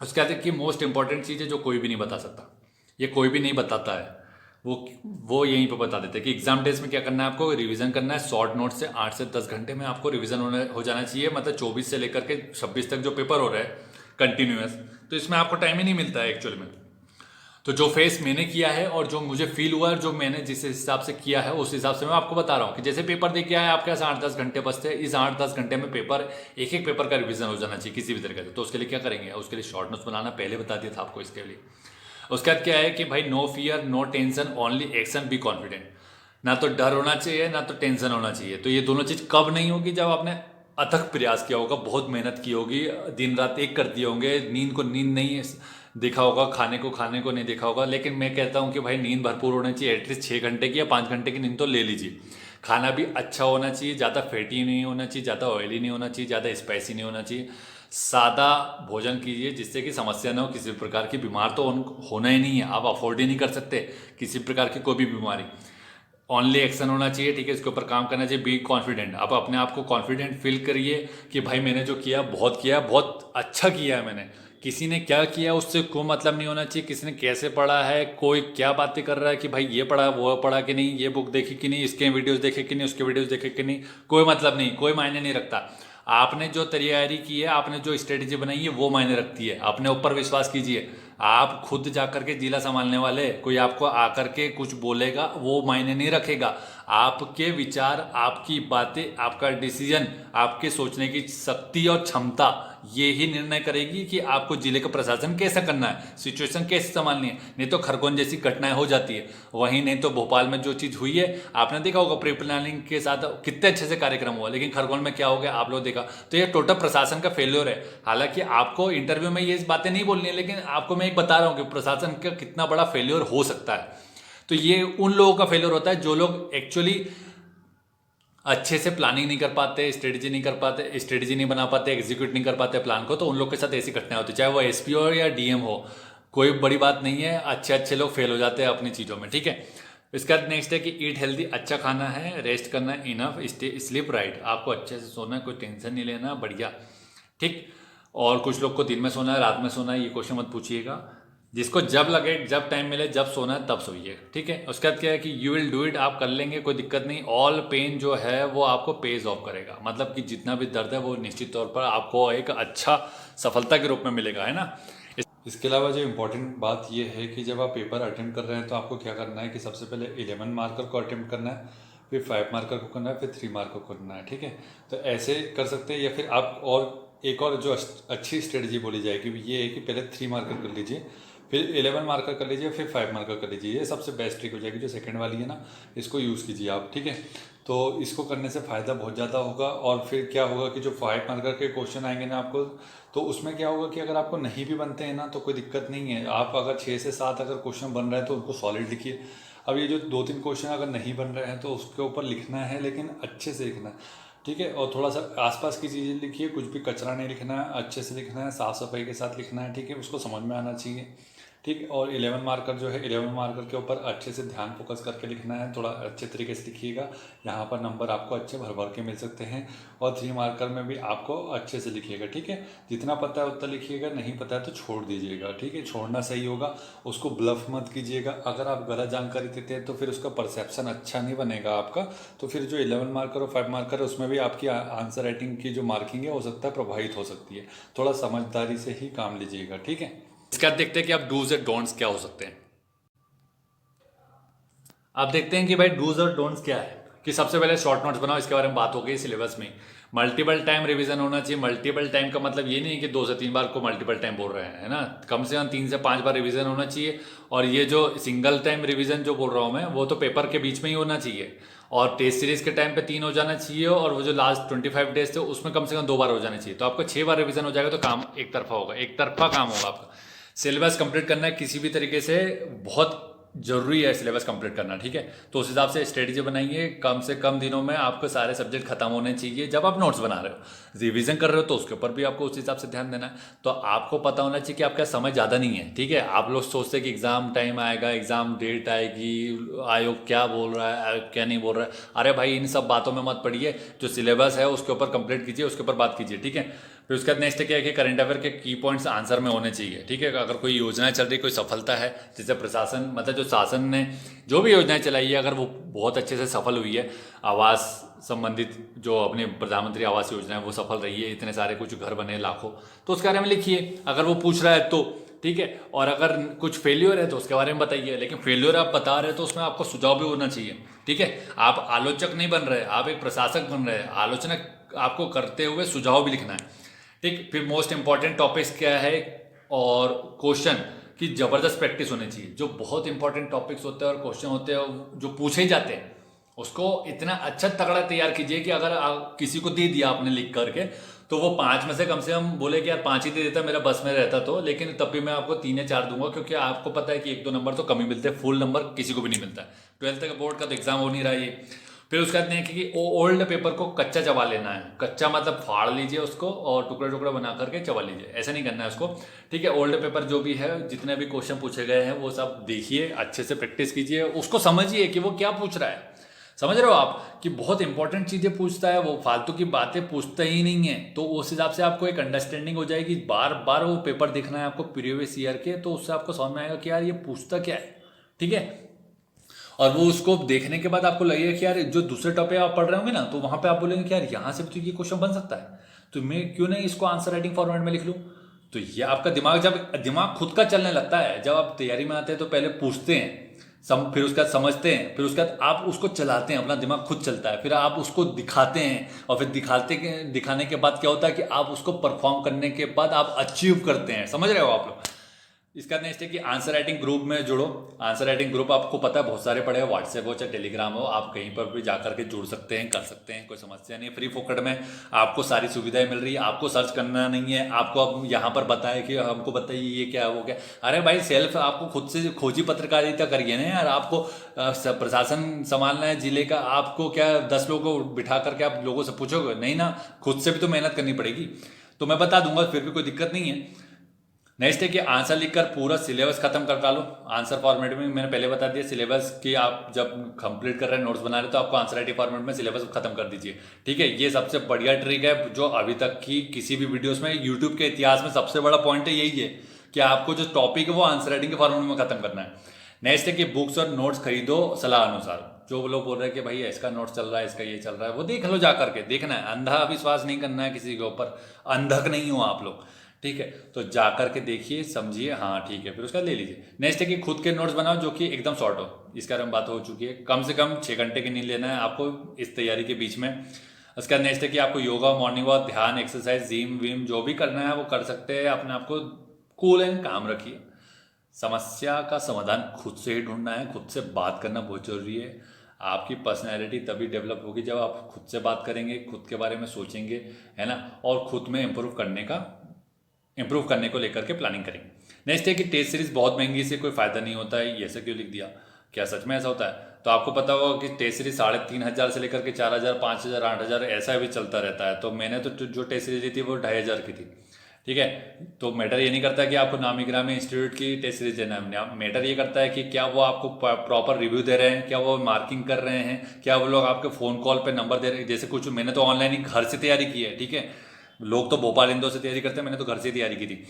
उसके बाद कि मोस्ट इंपॉर्टेंट चीज़ है जो कोई भी नहीं बता सकता, ये कोई भी नहीं बताता है, वो वो यहीं पे बता देते हैं कि एग्जाम डेज में क्या करना है आपको, रिवीजन करना है। शॉर्ट नोट से 8 से 10 घंटे में आपको रिवीजन हो जाना चाहिए, मतलब 24 से लेकर के 26 तक जो पेपर हो रहा है कंटिन्यूअस, तो इसमें आपको टाइम ही नहीं मिलता है एक्चुअल में। तो जो फेस मैंने किया है और जो मुझे फील हुआ है, जो मैंने जिस हिसाब से किया है उस हिसाब से मैं आपको बता रहा हूँ कि जैसे पेपर दे के आए आपके पास 8-10 घंटे बचते हैं, इस 8-10 घंटे में पेपर एक एक पेपर का रिवीजन हो जाना चाहिए किसी भी तरीके से। तो उसके लिए क्या करेंगे, उसके लिए शॉर्ट नोट्स बनाना पहले बता दिया था आपको इसके लिए। उसके बाद क्या है कि भाई no fear no tension only action be confident. ना तो डर होना चाहिए ना तो टेंशन होना चाहिए। तो ये दोनों चीज़ कब नहीं होगी, जब आपने अथक प्रयास किया होगा, बहुत मेहनत की होगी, दिन रात एक कर दिए होंगे, नींद को नींद नहीं देखा होगा, खाने को नहीं देखा होगा। लेकिन मैं कहता हूँ कि भाई नींद भरपूर होनी चाहिए, एटलीस्ट 6 घंटे की या 5 घंटे की नींद तो ले लीजिए। खाना भी अच्छा होना चाहिए, ज़्यादा फैटी नहीं होना चाहिए, ज़्यादा ऑयली नहीं होना चाहिए, ज़्यादा स्पाइसी नहीं होना चाहिए। सादा भोजन कीजिए जिससे कि समस्या ना हो, किसी प्रकार की बीमार तो होना ही नहीं है, आप अफोर्ड ही नहीं कर सकते किसी प्रकार की कोई भी बीमारी। ओनली एक्शन होना चाहिए, ठीक है, इसके ऊपर काम करना चाहिए। बी कॉन्फिडेंट, आप अपने आप को कॉन्फिडेंट फील करिए कि भाई मैंने जो किया बहुत अच्छा किया है मैंने। किसी ने क्या किया उससे कोई मतलब नहीं होना चाहिए, किसी ने कैसे पढ़ा है, कोई क्या बातें कर रहा है कि भाई ये पढ़ा वो पढ़ा कि नहीं, ये बुक देखी कि नहीं, इसके वीडियोस देखे कि नहीं, उसके वीडियोस देखे कि नहीं, कोई मतलब नहीं, कोई मायने नहीं रखता। आपने जो तैयारी की है, आपने जो स्ट्रेटेजी बनाई है वो मायने रखती है। अपने ऊपर विश्वास कीजिए, आप खुद जाकर के जिला संभालने वाले, कोई आपको आकर के कुछ बोलेगा वो मायने नहीं रखेगा। आपके विचार, आपकी बातें, आपका डिसीजन, आपके सोचने की शक्ति और क्षमता ये ही निर्णय करेगी कि आपको जिले का प्रशासन कैसा करना है, सिचुएशन कैसे संभालनी है। नहीं तो खरगोन जैसी घटनाएं हो जाती है वहीं, नहीं तो भोपाल में जो चीज़ हुई है आपने देखा होगा, प्री प्लानिंग के साथ कितने अच्छे से कार्यक्रम हुआ, लेकिन खरगोन में क्या हो गया आप लोग देखा। तो ये टोटल प्रशासन का फेल्योर है। हालांकि आपको इंटरव्यू में ये बातें नहीं बोलनी है, लेकिन आपको मैं एक बता रहा हूँ कि प्रशासन का कितना बड़ा फेल्योर हो सकता है। तो ये उन लोगों का फेल्योर होता है जो लोग एक्चुअली अच्छे से प्लानिंग नहीं कर पाते, स्ट्रेटजी नहीं कर पाते, स्ट्रेटजी नहीं बना पाते, एग्जीक्यूट नहीं कर पाते प्लान को। तो उन लोग के साथ ऐसी घटनाएं होती है, चाहे वो एसपी हो या डीएम हो, कोई बड़ी बात नहीं है। अच्छे अच्छे लोग फेल हो जाते हैं अपनी चीज़ों में, ठीक है। इसका नेक्स्ट है कि ईट हेल्दी, अच्छा खाना है, रेस्ट करना है, इनफ, स्टे स्लीप राइट। आपको अच्छे से सोना है, कोई टेंशन नहीं लेना, बढ़िया, ठीक। और कुछ लोग को दिन में सोना है रात में सोना है, ये क्वेश्चन मत पूछिएगा। जिसको जब लगे, जब टाइम मिले, जब सोना है तब सोइए, ठीक है। उसके बाद क्या है कि यू विल डू इट, आप कर लेंगे, कोई दिक्कत नहीं। ऑल पेन जो है वो आपको पेज ऑफ करेगा, मतलब कि जितना भी दर्द है वो निश्चित तौर पर आपको एक अच्छा सफलता के रूप में मिलेगा, है ना। इसके अलावा जो इम्पोर्टेंट बात ये है कि जब आप पेपर अटेम्प्ट कर रहे हैं तो आपको क्या करना है कि सबसे पहले 11 मार्कर को अटेम्प्ट करना है, फिर 5 मार्कर को करना है, फिर 3 मार्कर को करना है, ठीक है। तो ऐसे कर सकते हैं, या फिर आप और एक और जो अच्छी स्ट्रेटजी बोली जाएगी ये है कि पहले 3 मार्कर कर लीजिए, फिर 11 मार्कर कर लीजिए, फिर 5 मार्कर कर लीजिए। ये सबसे बेस्ट ट्रिक हो जाएगी। जो सेकंड वाली है ना, इसको यूज़ कीजिए आप, ठीक है। तो इसको करने से फ़ायदा बहुत ज़्यादा होगा। और फिर क्या होगा कि जो 5 मार्कर के क्वेश्चन आएंगे ना आपको, तो उसमें क्या होगा कि अगर आपको नहीं भी बनते हैं ना तो कोई दिक्कत नहीं है। आप अगर 6 से 7 अगर क्वेश्चन बन रहे हैं तो उनको सॉलिड लिखिए। अब ये जो 2-3 क्वेश्चन अगर नहीं बन रहे हैं तो उसके ऊपर लिखना है, लेकिन अच्छे से लिखना है, ठीक है। और थोड़ा सा आसपास की चीज़ें लिखिए, कुछ भी कचरा नहीं लिखना है, अच्छे से लिखना है, साफ़ सफाई के साथ लिखना है, ठीक है। उसको समझ में आना चाहिए, ठीक। और 11 मार्कर जो है, 11 मार्कर के ऊपर अच्छे से ध्यान फोकस करके लिखना है, थोड़ा अच्छे तरीके से लिखिएगा। यहाँ पर नंबर आपको अच्छे भर भर के मिल सकते हैं। और 3 मार्कर में भी आपको अच्छे से लिखिएगा, ठीक है। जितना पता है उतना लिखिएगा, नहीं पता है तो छोड़ दीजिएगा, ठीक है। छोड़ना सही होगा, उसको ब्लफ मत कीजिएगा। अगर आप गलत जानकारी देते हैं तो फिर उसका परसेप्शन अच्छा नहीं बनेगा आपका। तो फिर जो 11 मार्कर और 5 मार्कर है उसमें भी आपकी आंसर राइटिंग की जो मार्किंग है हो सकता है प्रभावित हो सकती है। थोड़ा समझदारी से ही काम लीजिएगा, ठीक है। इसके बाद देखते हैं कि आप डूज एंड डोंट्स क्या हो सकते हैं। आप देखते हैं कि भाई डूज और डोंट्स क्या है। कि सबसे पहले शॉर्ट नोट्स बनाओ, इसके बारे में बात हो गई सिलेबस में। मल्टीपल टाइम रिवीजन होना चाहिए। मल्टीपल टाइम का मतलब ये नहीं कि 2 से 3 बार को मल्टीपल टाइम बोल रहे हैं, है ना। कम से कम 3 से 5 बार रिवीजन होना चाहिए। और ये जो सिंगल टाइम रिवीजन जो बोल रहा हूँ मैं, वो तो पेपर के बीच में ही होना चाहिए। और टेस्ट सीरीज के टाइम पे 3 हो जाना चाहिए, और वो जो लास्ट 25 डेज थे उसमें कम से कम 2 बार हो जाना चाहिए। तो आपको 6 बार रिवीजन हो जाएगा तो काम एक तरफा होगा, एक तरफा काम होगा आपका। सिलेबस कंप्लीट करना है किसी भी तरीके से, बहुत जरूरी है सिलेबस कंप्लीट करना, ठीक है। तो उस हिसाब से स्ट्रेटजी बनाइए। कम से कम दिनों में आपको सारे सब्जेक्ट खत्म होने चाहिए। जब आप नोट्स बना रहे हो, रिवीजन कर रहे हो, तो उसके ऊपर भी आपको उस हिसाब से ध्यान देना है। तो आपको पता होना चाहिए कि आपका समय ज़्यादा नहीं है, ठीक है। आप लोग सोचते हैं कि एग्जाम टाइम आएगा, एग्जाम डेट आएगी, आयोग क्या बोल रहा है, आयोग क्या नहीं बोल रहा है। अरे भाई इन सब बातों में मत पड़िए, जो सिलेबस है उसके ऊपर कंप्लीट कीजिए, उसके ऊपर बात कीजिए, ठीक है। फिर उसके बाद नेक्स्ट क्या है कि करंट अफेयर के की पॉइंट्स आंसर में होने चाहिए, ठीक है। अगर कोई योजना चल रही, कोई सफलता है, जैसे प्रशासन मतलब जो शासन ने जो भी योजनाएं चलाई है, अगर वो बहुत अच्छे से सफल हुई है, आवास संबंधित जो अपनी प्रधानमंत्री आवास योजना है वो सफल रही है, इतने सारे कुछ घर बने लाखों, तो उसके बारे में लिखिए अगर वो पूछ रहा है तो, ठीक है। और अगर कुछ फेल्योर है तो उसके बारे में बताइए, लेकिन फेल्योर आप बता रहे हैं तो उसमें आपको सुझाव भी होना चाहिए, ठीक है। आप आलोचक नहीं बन रहे, आप एक प्रशासक बन रहे हैं, आलोचना आपको करते हुए सुझाव भी लिखना है, ठीक। फिर मोस्ट इंपॉर्टेंट टॉपिक्स क्या है और क्वेश्चन की जबरदस्त प्रैक्टिस होनी चाहिए। जो बहुत इंपॉर्टेंट टॉपिक्स होते हैं और क्वेश्चन होते हैं जो पूछे ही जाते हैं, उसको इतना अच्छा तगड़ा तैयार कीजिए कि अगर किसी को दे दिया आपने लिख करके, तो वो 5 में से कम बोले कि यार 5 ही दे देता, मेरा बस में रहता तो, लेकिन तब भी मैं आपको 3 या 4 दूंगा, क्योंकि आपको पता है कि 1-2 नंबर तो कम ही मिलते हैं, फुल नंबर किसी को भी नहीं मिलता है। 12th का बोर्ड का तो एग्जाम हो नहीं रहा है ये। फिर उसके बाद नहीं कि ओल्ड पेपर को कच्चा चबा लेना है, कच्चा मतलब फाड़ लीजिए उसको और टुकड़े टुकड़े बना करके चबा लीजिए, ऐसा नहीं करना है उसको, ठीक है। ओल्ड पेपर जो भी है, जितने भी क्वेश्चन पूछे गए हैं वो सब देखिए, अच्छे से प्रैक्टिस कीजिए, उसको समझिए कि वो क्या पूछ रहा है। समझ रहे हो आप कि बहुत इंपॉर्टेंट चीजें पूछता है वो, फालतू की बातें पूछता ही नहीं है। तो उस हिसाब से आपको एक अंडरस्टैंडिंग हो जाएगी, बार बार वो पेपर देखना है आपको प्रीवियस ईयर के, तो उससे आपको समझ में आएगा कि यार ये पूछता क्या है, ठीक है। और वो उसको देखने के बाद आपको लगेगा कि यार जो दूसरे टॉपिक आप पढ़ रहे होंगे ना, तो वहां पे आप बोलेंगे कि यार यहाँ से भी तो ये क्वेश्चन बन सकता है, तो मैं क्यों नहीं इसको आंसर राइटिंग फॉर्मेट में लिख लूँ। तो ये आपका दिमाग, जब दिमाग खुद का चलने लगता है, जब आप तैयारी में आते हैं तो पहले पूछते हैं, फिर उसके बाद समझते हैं, फिर उसके बाद आप उसको चलाते हैं, अपना दिमाग खुद चलता है, फिर आप उसको दिखाते हैं, और फिर दिखाने के बाद क्या होता है कि आप उसको परफॉर्म करने के बाद आप अचीव करते हैं। समझ रहे हो आप लोग। इसका नेक्स्ट है कि आंसर राइटिंग ग्रुप में जुड़ो। आंसर राइटिंग ग्रुप आपको पता है बहुत सारे पड़े हैं, व्हाट्सएप हो चाहे टेलीग्राम हो, आप कहीं पर भी जाकर के जुड़ सकते हैं, कर सकते हैं, कोई समस्या नहीं है। फ्री फोकट में आपको सारी सुविधाएं मिल रही है, आपको सर्च करना नहीं है, आपको अब यहाँ पर बताए कि हमको बताइए ये क्या है वो क्या। अरे भाई सेल्फ आपको खुद से खोजी पत्रकारिता करिए ना यार। आपको प्रशासन संभालना है जिले का, आपको क्या 10 लोगों को बिठा करके आप लोगों से पूछोगे नहीं ना, खुद से भी तो मेहनत करनी पड़ेगी। तो मैं बता दूंगा, फिर भी कोई दिक्कत नहीं है। नेक्स्ट है कि आंसर लिखकर पूरा सिलेबस खत्म कर डालो। आंसर फॉर्मेट में मैंने पहले बता दिया, सिलेबस की आप जब कंप्लीट कर रहे हैं, नोट्स बना रहे हैं, तो आपको आंसर राइटिंग फॉर्मेट में सिलेबस खत्म कर दीजिए, ठीक है। ये सबसे बढ़िया ट्रिक है जो अभी तक की किसी भी वीडियोस में, यूट्यूब के इतिहास में सबसे बड़ा पॉइंट है यही है कि आपको जो टॉपिक है वो आंसर राइटिंग के फॉर्मेट में खत्म करना है। नेक्स्ट है कि बुक्स और नोट्स खरीदो सलाह अनुसार। जो लोग बोल रहे हैं कि भाई इसका नोट्स चल रहा है, इसका ये चल रहा है, वो देख लो जा करके, देखना है, अंधा विश्वास नहीं करना है किसी के ऊपर, अंधक नहीं हो आप लोग, ठीक है। तो जाकर के देखिए, समझिए, हाँ ठीक है, फिर उसका ले लीजिए। नेक्स्ट है कि खुद के नोट्स बनाओ जो कि एकदम शॉर्ट हो, इसका बारे में बात हो चुकी है। कम से कम 6 घंटे की नींद लेना है आपको इस तैयारी के बीच में। उसका नेक्स्ट है कि आपको योगा, मॉर्निंग वॉक, ध्यान, एक्सरसाइज, जिम विम जो भी करना है वो कर सकते हैं। अपने आप को कूल एंड काम रखिए। समस्या का समाधान खुद से ही ढूंढना है, खुद से बात करना बहुत जरूरी है। आपकी पर्सनैलिटी तभी डेवलप होगी जब आप खुद से बात करेंगे, खुद के बारे में सोचेंगे, है ना, और खुद में इम्प्रूव करने को लेकर के प्लानिंग करेंगे। नेक्स्ट है कि टेस्ट सीरीज बहुत महंगी, से कोई फायदा नहीं होता है, ये ऐसा क्यों लिख दिया, क्या सच में ऐसा होता है। तो आपको पता होगा कि टेस्ट सीरीज 3,500 से लेकर के 4,000, 5,000, 8,000 ऐसा भी चलता रहता है। तो मैंने तो जो टेस्ट सीरीज ली थी वो 2,500 की थी, ठीक है। तो मैटर ये नहीं करता कि आपको नामी ग्रामी इंस्टीट्यूट की टेस्ट सीरीज देना है, मैटर ये करता है कि क्या वो आपको प्रॉपर रिव्यू दे रहे हैं, क्या वो मार्किंग कर रहे हैं, क्या वो लोग आपके फ़ोन कॉल पे नंबर दे रहे हैं। जैसे कुछ मैंने तो ऑनलाइन ही घर से तैयारी की है, ठीक है। लोग तो भोपाल इंदौर से तैयारी करते हैं, मैंने तो घर से तैयारी की थी।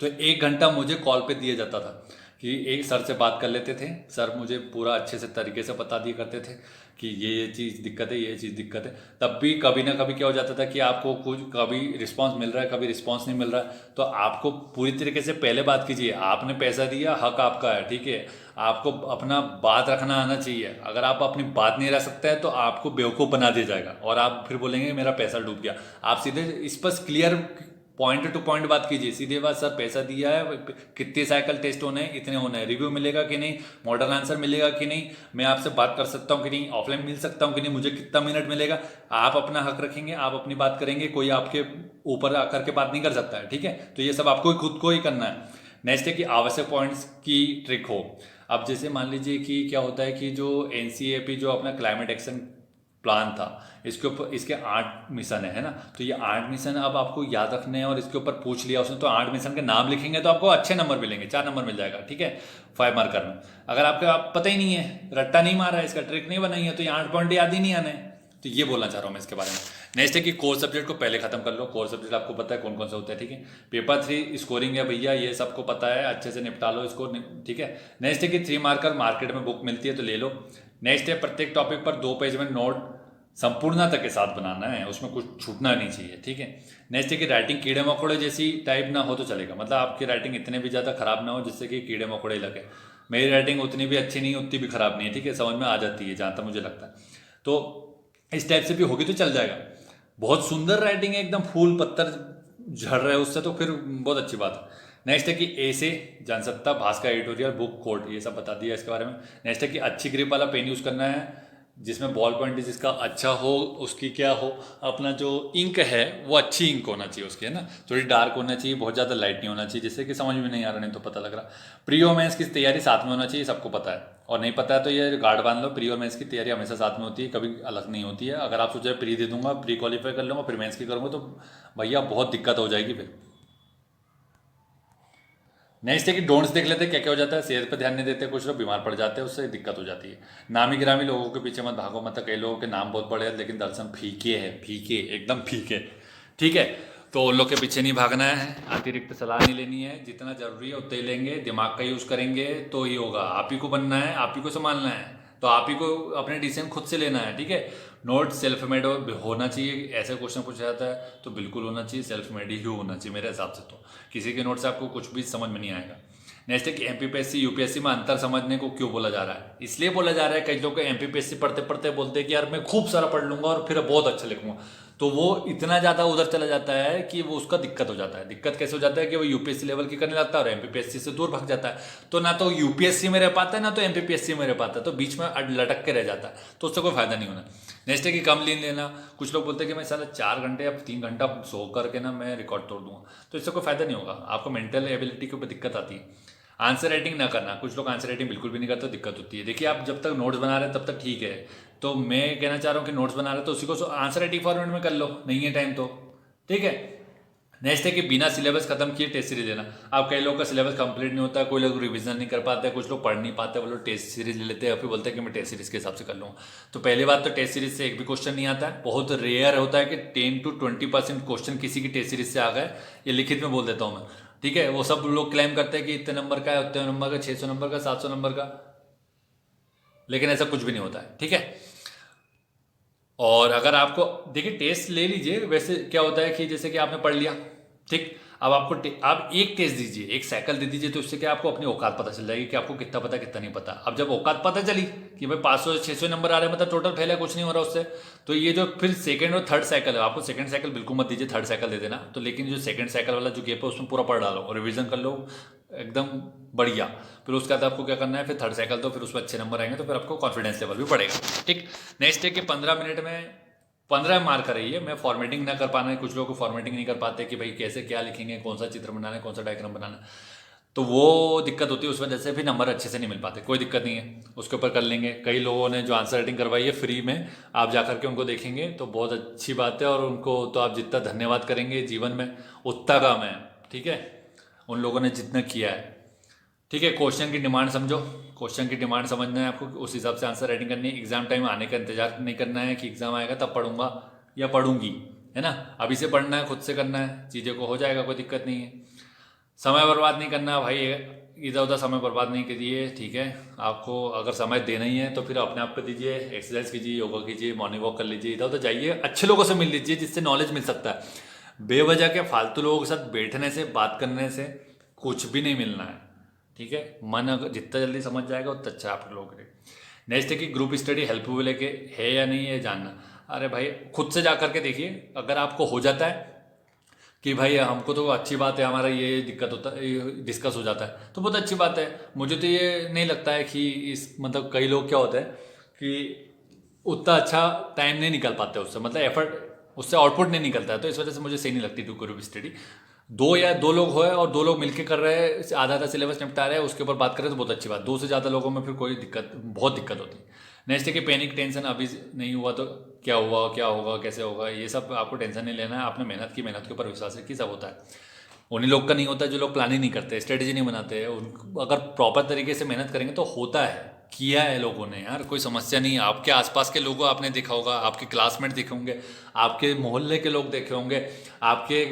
तो 1 घंटा मुझे कॉल पे दिया जाता था कि एक सर से बात कर लेते थे, सर मुझे पूरा अच्छे से तरीके से बता दिया करते थे कि ये चीज़ दिक्कत है, ये चीज़ दिक्कत है। तब भी कभी ना कभी क्या हो जाता था कि आपको कुछ कभी रिस्पांस मिल रहा है, कभी रिस्पांस नहीं मिल रहा है। तो आपको पूरी तरीके से पहले बात कीजिए, आपने पैसा दिया, हक आपका है, ठीक है। आपको अपना बात रखना आना चाहिए। अगर आप अपनी बात नहीं रख सकते हैं तो आपको बेवकूफ़ बना दिया जाएगा और आप फिर बोलेंगे मेरा पैसा डूब गया। आप सीधे इस पर क्लियर पॉइंट टू पॉइंट बात कीजिए, सीधे बात, सर पैसा दिया है, कितने साइकिल टेस्ट होने हैं, इतने होने हैं, रिव्यू मिलेगा कि नहीं, मॉडल आंसर मिलेगा कि नहीं, मैं आपसे बात कर सकता हूँ कि नहीं, ऑफलाइन मिल सकता हूँ कि नहीं, मुझे कितना मिनट मिलेगा। आप अपना हक रखेंगे, आप अपनी बात करेंगे, कोई आपके ऊपर आकर के बात नहीं कर सकता है, ठीक है। तो ये सब आपको खुद को ही करना है। नेक्स्ट है कि आवश्यक पॉइंट्स की ट्रिक हो। अब जैसे मान लीजिए कि क्या होता है कि जो NCAP जो अपना क्लाइमेट एक्शन प्लान था, इसके ऊपर इसके 8 मिशन है ना। तो ये 8 मिशन अब आपको याद रखने हैं और इसके ऊपर पूछ लिया उसने तो 8 मिशन के नाम लिखेंगे तो आपको अच्छे नंबर मिलेंगे, 4 नंबर मिल जाएगा, ठीक है, 5 मार्कर में। अगर आपको आप पता ही नहीं है, रट्टा नहीं मारा है, इसका ट्रिक नहीं बनाई है, तो ये 8 पॉइंट याद ही नहीं आने, तो ये बोलना चाह रहा हूँ मैं इसके बारे में। नेक्स्ट है कि कोर सब्जेक्ट को पहले खत्म कर लो। कोर सब्जेक्ट आपको पता है कौन कौन सा होता है, ठीक है। पेपर 3 स्कोरिंग है भैया, ये सबको पता है, अच्छे से निपटा लो इसको, ठीक है। नेक्स्ट है कि 3 मार्कर मार्केट में बुक मिलती है तो ले लो। नेक्स्ट है प्रत्येक टॉपिक पर 2 पेज में नोट संपूर्णता के साथ बनाना है, उसमें कुछ छूटना नहीं चाहिए, ठीक है। नेक्स्ट है कि राइटिंग कीड़े मकोड़े जैसी टाइप ना हो तो चलेगा, मतलब आपकी राइटिंग इतने भी ज़्यादा खराब ना हो जिससे कि कीड़े मकोड़े लगे। मेरी राइटिंग उतनी भी अच्छी नहीं, उतनी भी खराब नहीं है, ठीक है, समझ में आ जाती है जहाँ तक मुझे लगता है। तो इस टाइप से भी होगी तो चल जाएगा। बहुत सुंदर राइटिंग है, एकदम फूल पत्तर झड़ रहे हैं उससे, तो फिर बहुत अच्छी बात है। नेक्स्ट है कि ए से Jansatta, Bhaskar editorial, book code, ये सब बता दिया इसके बारे में। नेक्स्ट है कि अच्छी ग्रिप वाला पेन यूज़ करना है, जिसमें बॉल पॉइंट जिसका अच्छा हो, उसकी क्या हो, अपना जो इंक है वो अच्छी इंक होना चाहिए उसकी, है ना, थोड़ी डार्क होना चाहिए, बहुत ज़्यादा लाइट नहीं होना चाहिए, जिससे कि समझ में नहीं आ रहा, नहीं तो पता लग रहा। प्री और मेंस की तैयारी साथ में होना चाहिए, सबको पता है, और नहीं पता है तो ये गार्ड बांध लो, प्री और मेंस की तैयारी हमेशा साथ में होती है, कभी अलग नहीं होती है। अगर आप सोचे प्री दे दूंगा, प्री क्वालिफाई कर लूँगा, फिर मेंस की करूँगा, तो भैया बहुत दिक्कत हो जाएगी फिर। नेक्स्ट है कि डोंट्स देख लेते हैं क्या क्या हो जाता है। सेहत पर ध्यान नहीं देते, कुछ लोग बीमार पड़ जाते हैं, उससे दिक्कत हो जाती है। नामी गिरामी लोगों के पीछे मत भागो, मतलब कई लोगों के नाम बहुत बड़े हैं लेकिन दर्शन फीके है, फीके, एकदम फीके, ठीक है। तो उन लोग के पीछे नहीं भागना है, अतिरिक्त सलाह नहीं लेनी है, जितना जरूरी है उतना ही लेंगे, दिमाग का यूज़ करेंगे तो ही होगा। आप ही को बनना है, आप ही को संभालना है, तो आप ही को अपने डिसीजन खुद से लेना है, ठीक है। नोट सेल्फ मेड होना चाहिए, ऐसे क्वेश्चन पूछा जाता है तो बिल्कुल होना चाहिए, सेल्फ मेड ही होना चाहिए मेरे हिसाब से। तो किसी के नोट से आपको कुछ भी समझ में नहीं आएगा। नेक्स्ट है कि एमपीपीएससी यूपीएससी में अंतर समझने को क्यों बोला जा रहा है। इसलिए बोला जा रहा है, कई लोग एमपीपीएससी पढ़ते पढ़ते बोलते हैं कि यार मैं खूब सारा पढ़ लूंगा और फिर बहुत अच्छा लिखूंगा, तो वो इतना ज़्यादा उधर चला जाता है कि वो उसका दिक्कत हो जाता है। दिक्कत कैसे हो जाता है कि वो यूपीएससी लेवल की करने लगता है और एमपीपीएससी से दूर भाग जाता है, तो ना तो यूपीएससी में रह पाता है ना तो एमपीपीएससी में रह पाता है, तो बीच में लटक के रह जाता है, तो उससे कोई फायदा नहीं होना। नेक्स्ट है कि कम लीन लेना। कुछ लोग बोलते हैं कि मैं साला 4 घंटे या 3 घंटा सो करके ना मैं रिकॉर्ड तोड़ दूंगा, तो इससे कोई फायदा नहीं होगा, आपको मेंटल एबिलिटी के ऊपर दिक्कत आती है। आंसर राइटिंग ना करना, कुछ लोग आंसर राइटिंग बिल्कुल भी नहीं करते, दिक्कत होती है। देखिए आप जब तक नोट्स बना रहे हैं तब तक ठीक है, तो मैं कहना चाह रहा हूँ कि नोट्स बना रहे हैं तो उसी को आंसर राइटिंग फॉर्मेट में कर लो, नहीं है टाइम तो, ठीक है। नेक्स्ट है कि बिना सिलेबस खत्म किए टेस्ट सीरीज लेना। अब कई लोगों का सिलेबस कंप्लीट नहीं होता, कोई लोग रिवीजन नहीं कर पाते, कुछ लोग पढ़ नहीं पाते, वो लोग टेस्ट सीरीज ले लेते हैं, फिर बोलते हैं कि मैं टेस्ट सीरीज के हिसाब से कर लूँगा। तो पहली बात तो टेस्ट सीरीज से एक भी क्वेश्चन नहीं आता है, बहुत रेयर होता है कि 10 to 20% क्वेश्चन किसी की टेस्ट सीरीज से आ गए, ये लिखित में बोल देता हूँ मैं, ठीक है। वो सब लोग क्लेम करते हैं कि इतने नंबर का है, उतने नंबर का, 600 नंबर का, 700 नंबर का, लेकिन ऐसा कुछ भी नहीं होता है, ठीक है। और अगर आपको देखिए टेस्ट ले लीजिए, वैसे क्या होता है कि जैसे कि आपने पढ़ लिया, ठीक, अब आपको आप एक टेस्ट दीजिए, एक साइकिल दे दीजिए, तो उससे क्या आपको अपनी औकात पता चल जाएगी कि आपको कितना पता कितना नहीं पता। अब जब औकात पता चली कि भाई 500 से 600 नंबर आ रहे हैं, मतलब टोटल फेल है, कुछ नहीं हो रहा उससे, तो ये जो फिर सेकंड और थर्ड साइकिल है, आपको सेकंड साइकिल बिल्कुल मत दीजिए, थर्ड साइकिल दे देना। तो लेकिन जो सेकंड साइकिल वाला जो गैप है उसमें पूरा पढ़ डालो और रिविजन कर लो एकदम बढ़िया। फिर उसके बाद आपको क्या करना है, फिर थर्ड साइकिल, तो फिर उसमें अच्छे नंबर आएंगे, तो फिर आपको कॉन्फिडेंस लेवल भी बढ़ेगा, ठीक। नेक्स्ट है कि 15 मिनट में 15 मार्क कर रही है। मैं फॉर्मेटिंग ना कर पाना है, कुछ लोग को फॉर्मेटिंग नहीं कर पाते कि भाई कैसे क्या लिखेंगे, कौन सा चित्र बनाना है, कौन सा डायग्राम बनाना है, तो वो दिक्कत होती है, उस वजह से भी नंबर अच्छे से नहीं मिल पाते। कोई दिक्कत नहीं है, उसके ऊपर कर लेंगे। कई लोगों ने जो आंसर राइटिंग करवाई है फ्री में, आप जा करके उनको देखेंगे तो बहुत अच्छी बात है, और उनको तो आप जितना धन्यवाद करेंगे जीवन में उतना कम है, ठीक है, उन लोगों ने जितना किया है, ठीक है। क्वेश्चन की डिमांड समझो, क्वेश्चन की डिमांड समझना है आपको, उस हिसाब से आंसर राइटिंग करनी है। एग्जाम टाइम आने का इंतजार नहीं करना है कि एग्जाम आएगा तब पढ़ूंगा या पढ़ूंगी, है ना, अभी से पढ़ना है, खुद से करना है, चीज़ें को हो जाएगा, कोई दिक्कत नहीं है। समय बर्बाद नहीं करना भाई, इधर उधर समय बर्बाद नहीं करिए, ठीक है। आपको अगर समय देना ही है तो फिर अपने आप पे दीजिए, एक्सरसाइज कीजिए, योगा कीजिए, मॉर्निंग वॉक कर लीजिए, इधर उधर जाइए, अच्छे लोगों से मिल लीजिए जिससे नॉलेज मिल सकता है। बेवजह के फालतू लोगों के साथ बैठने से, बात करने से कुछ भी नहीं मिलना है, ठीक है। मन अगर जितना जल्दी समझ जाएगा उतना अच्छा है आप लोगों के लिए। नेक्स्ट है कि ग्रुप स्टडी हेल्पफुल है या नहीं है जानना। अरे भाई खुद से जा करके देखिए, अगर आपको हो जाता है कि भाई हमको तो अच्छी बात है, हमारा ये दिक्कत होता है, डिस्कस हो जाता है, तो बहुत अच्छी बात है। मुझे तो ये नहीं लगता है कि इस मतलब कई लोग क्या होता है कि उतना अच्छा टाइम नहीं निकल पाते उससे, मतलब एफर्ट उससे आउटपुट नहीं निकलता है, तो इस वजह से मुझे सही नहीं लगती ग्रुप स्टडी। दो लोग हो और दो लोग मिलके कर रहे हैं, आधा आधा सिलेबस निपटा रहे हैं, उसके ऊपर बात करें तो बहुत अच्छी बात। 2 से ज़्यादा लोगों में फिर कोई दिक्कत, बहुत दिक्कत होती है। नेक्स्ट है कि पैनिक टेंशन, अभी नहीं हुआ तो क्या हुआ, क्या होगा, कैसे होगा, ये सब आपको टेंशन नहीं लेना है। आपने मेहनत की, मेहनत के ऊपर विश्वास है कि सब होता है। उन्हीं लोग का नहीं होता जो लोग प्लानिंग नहीं करते, स्ट्रेटेजी नहीं बनाते। अगर प्रॉपर तरीके से मेहनत करेंगे तो होता है, किया है लोगों ने यार, कोई समस्या नहीं है। आपके आसपास के लोगों आपने देखा होगा, आपके क्लासमेट देखे होंगे, आपके मोहल्ले के लोग देखे होंगे, आपके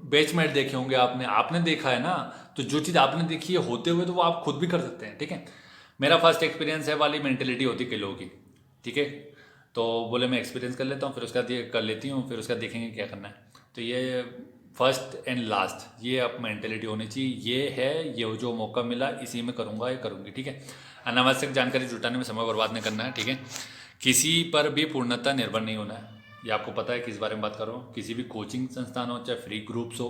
बैचमेट देखे होंगे, आपने आपने देखा है ना। तो जो चीज़ आपने देखी है होते हुए, तो वो आप खुद भी कर सकते हैं, ठीक है। मेरा फर्स्ट एक्सपीरियंस है वाली मेंटेलिटी होती है कई लोगों की, ठीक है। तो बोले मैं एक्सपीरियंस कर लेता हूँ, फिर उसका कर लेती हूँ, फिर उसका देखेंगे क्या करना है। तो ये फर्स्ट एंड लास्ट ये अब मेंटेलिटी होनी चाहिए। ये है, ये जो मौका मिला इसी में करूँगा, ये करूँगी, ठीक है। अनावश्यक जानकारी जुटाने में समय बर्बाद नहीं करना है, ठीक है। किसी पर भी पूर्णतः निर्भर नहीं होना है। ये आपको पता है किस बारे में बात कर रहा हूँ। किसी भी कोचिंग संस्थान हो, चाहे फ्री ग्रुप्स हो,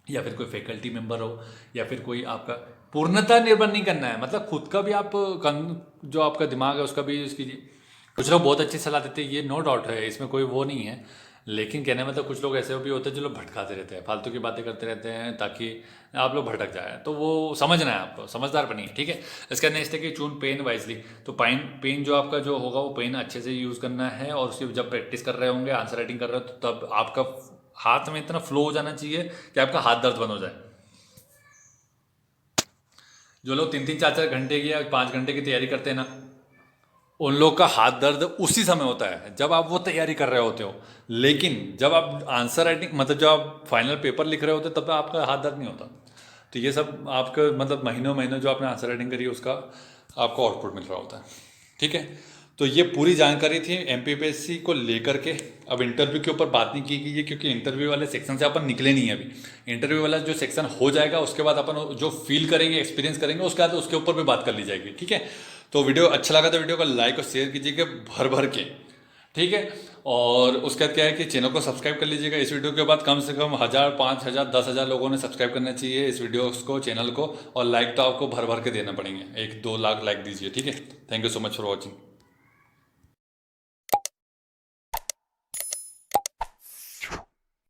या फिर कोई फैकल्टी मेंबर हो, या फिर कोई आपका, पूर्णतः निर्भर नहीं करना है। मतलब खुद का भी आप जो आपका दिमाग है उसका भी यूज़ कीजिए। कुछ लोग बहुत अच्छी सलाह देते हैं, ये नो डाउट है, इसमें कोई वो नहीं है। लेकिन कहने मतलब कुछ लोग ऐसे भी होते हैं जो लोग भटकाते रहते हैं, फालतू की बातें करते रहते हैं ताकि आप लोग भटक जाए। तो वो समझना है आपको, समझदार बनिए, ठीक है। इसका नेक्स्ट है कि चून पेन वाइजली। तो पेन जो आपका जो होगा वो पेन अच्छे से यूज़ करना है, और उसकी जब प्रैक्टिस कर रहे होंगे, आंसर राइटिंग कर रहे हो, तो तब आपका हाथ में इतना फ्लो हो जाना चाहिए कि आपका हाथ दर्द बंद हो जाए। जो लोग 3-3, 4-4 घंटे की या 5 घंटे की तैयारी करते हैं ना, उन लोग का हाथ दर्द उसी समय होता है जब आप वो तैयारी कर रहे होते हो। लेकिन जब आप आंसर राइटिंग, मतलब जब आप फाइनल पेपर लिख रहे होते, तब आपका हाथ दर्द नहीं होता। तो ये सब आपका मतलब महीनों महीनों जो आपने आंसर राइटिंग करी है उसका आपको आउटपुट मिल रहा होता है, ठीक है। तो ये पूरी जानकारी थी एमपीपीएससी को लेकर के। अब इंटरव्यू के ऊपर बात नहीं की गई है, क्योंकि इंटरव्यू वाले सेक्शन से अपन निकले नहीं है अभी। इंटरव्यू वाला जो सेक्शन हो जाएगा उसके बाद अपन जो फील करेंगे, एक्सपीरियंस करेंगे, उसके बाद उसके ऊपर भी बात कर ली जाएगी, ठीक है। तो वीडियो अच्छा लगा तो वीडियो को लाइक और शेयर कीजिएगा भर भर के, ठीक है। और उसके बाद क्या है कि चैनल को सब्सक्राइब कर लीजिएगा। इस वीडियो के बाद कम से कम 1000, 5000, 10,000 लोगों ने सब्सक्राइब करना चाहिए इस वीडियो को, चैनल को। और लाइक तो आपको भर भर के देना पड़ेंगे, 1-2 लाख लाइक दीजिए, ठीक है। Thank you so much for watching.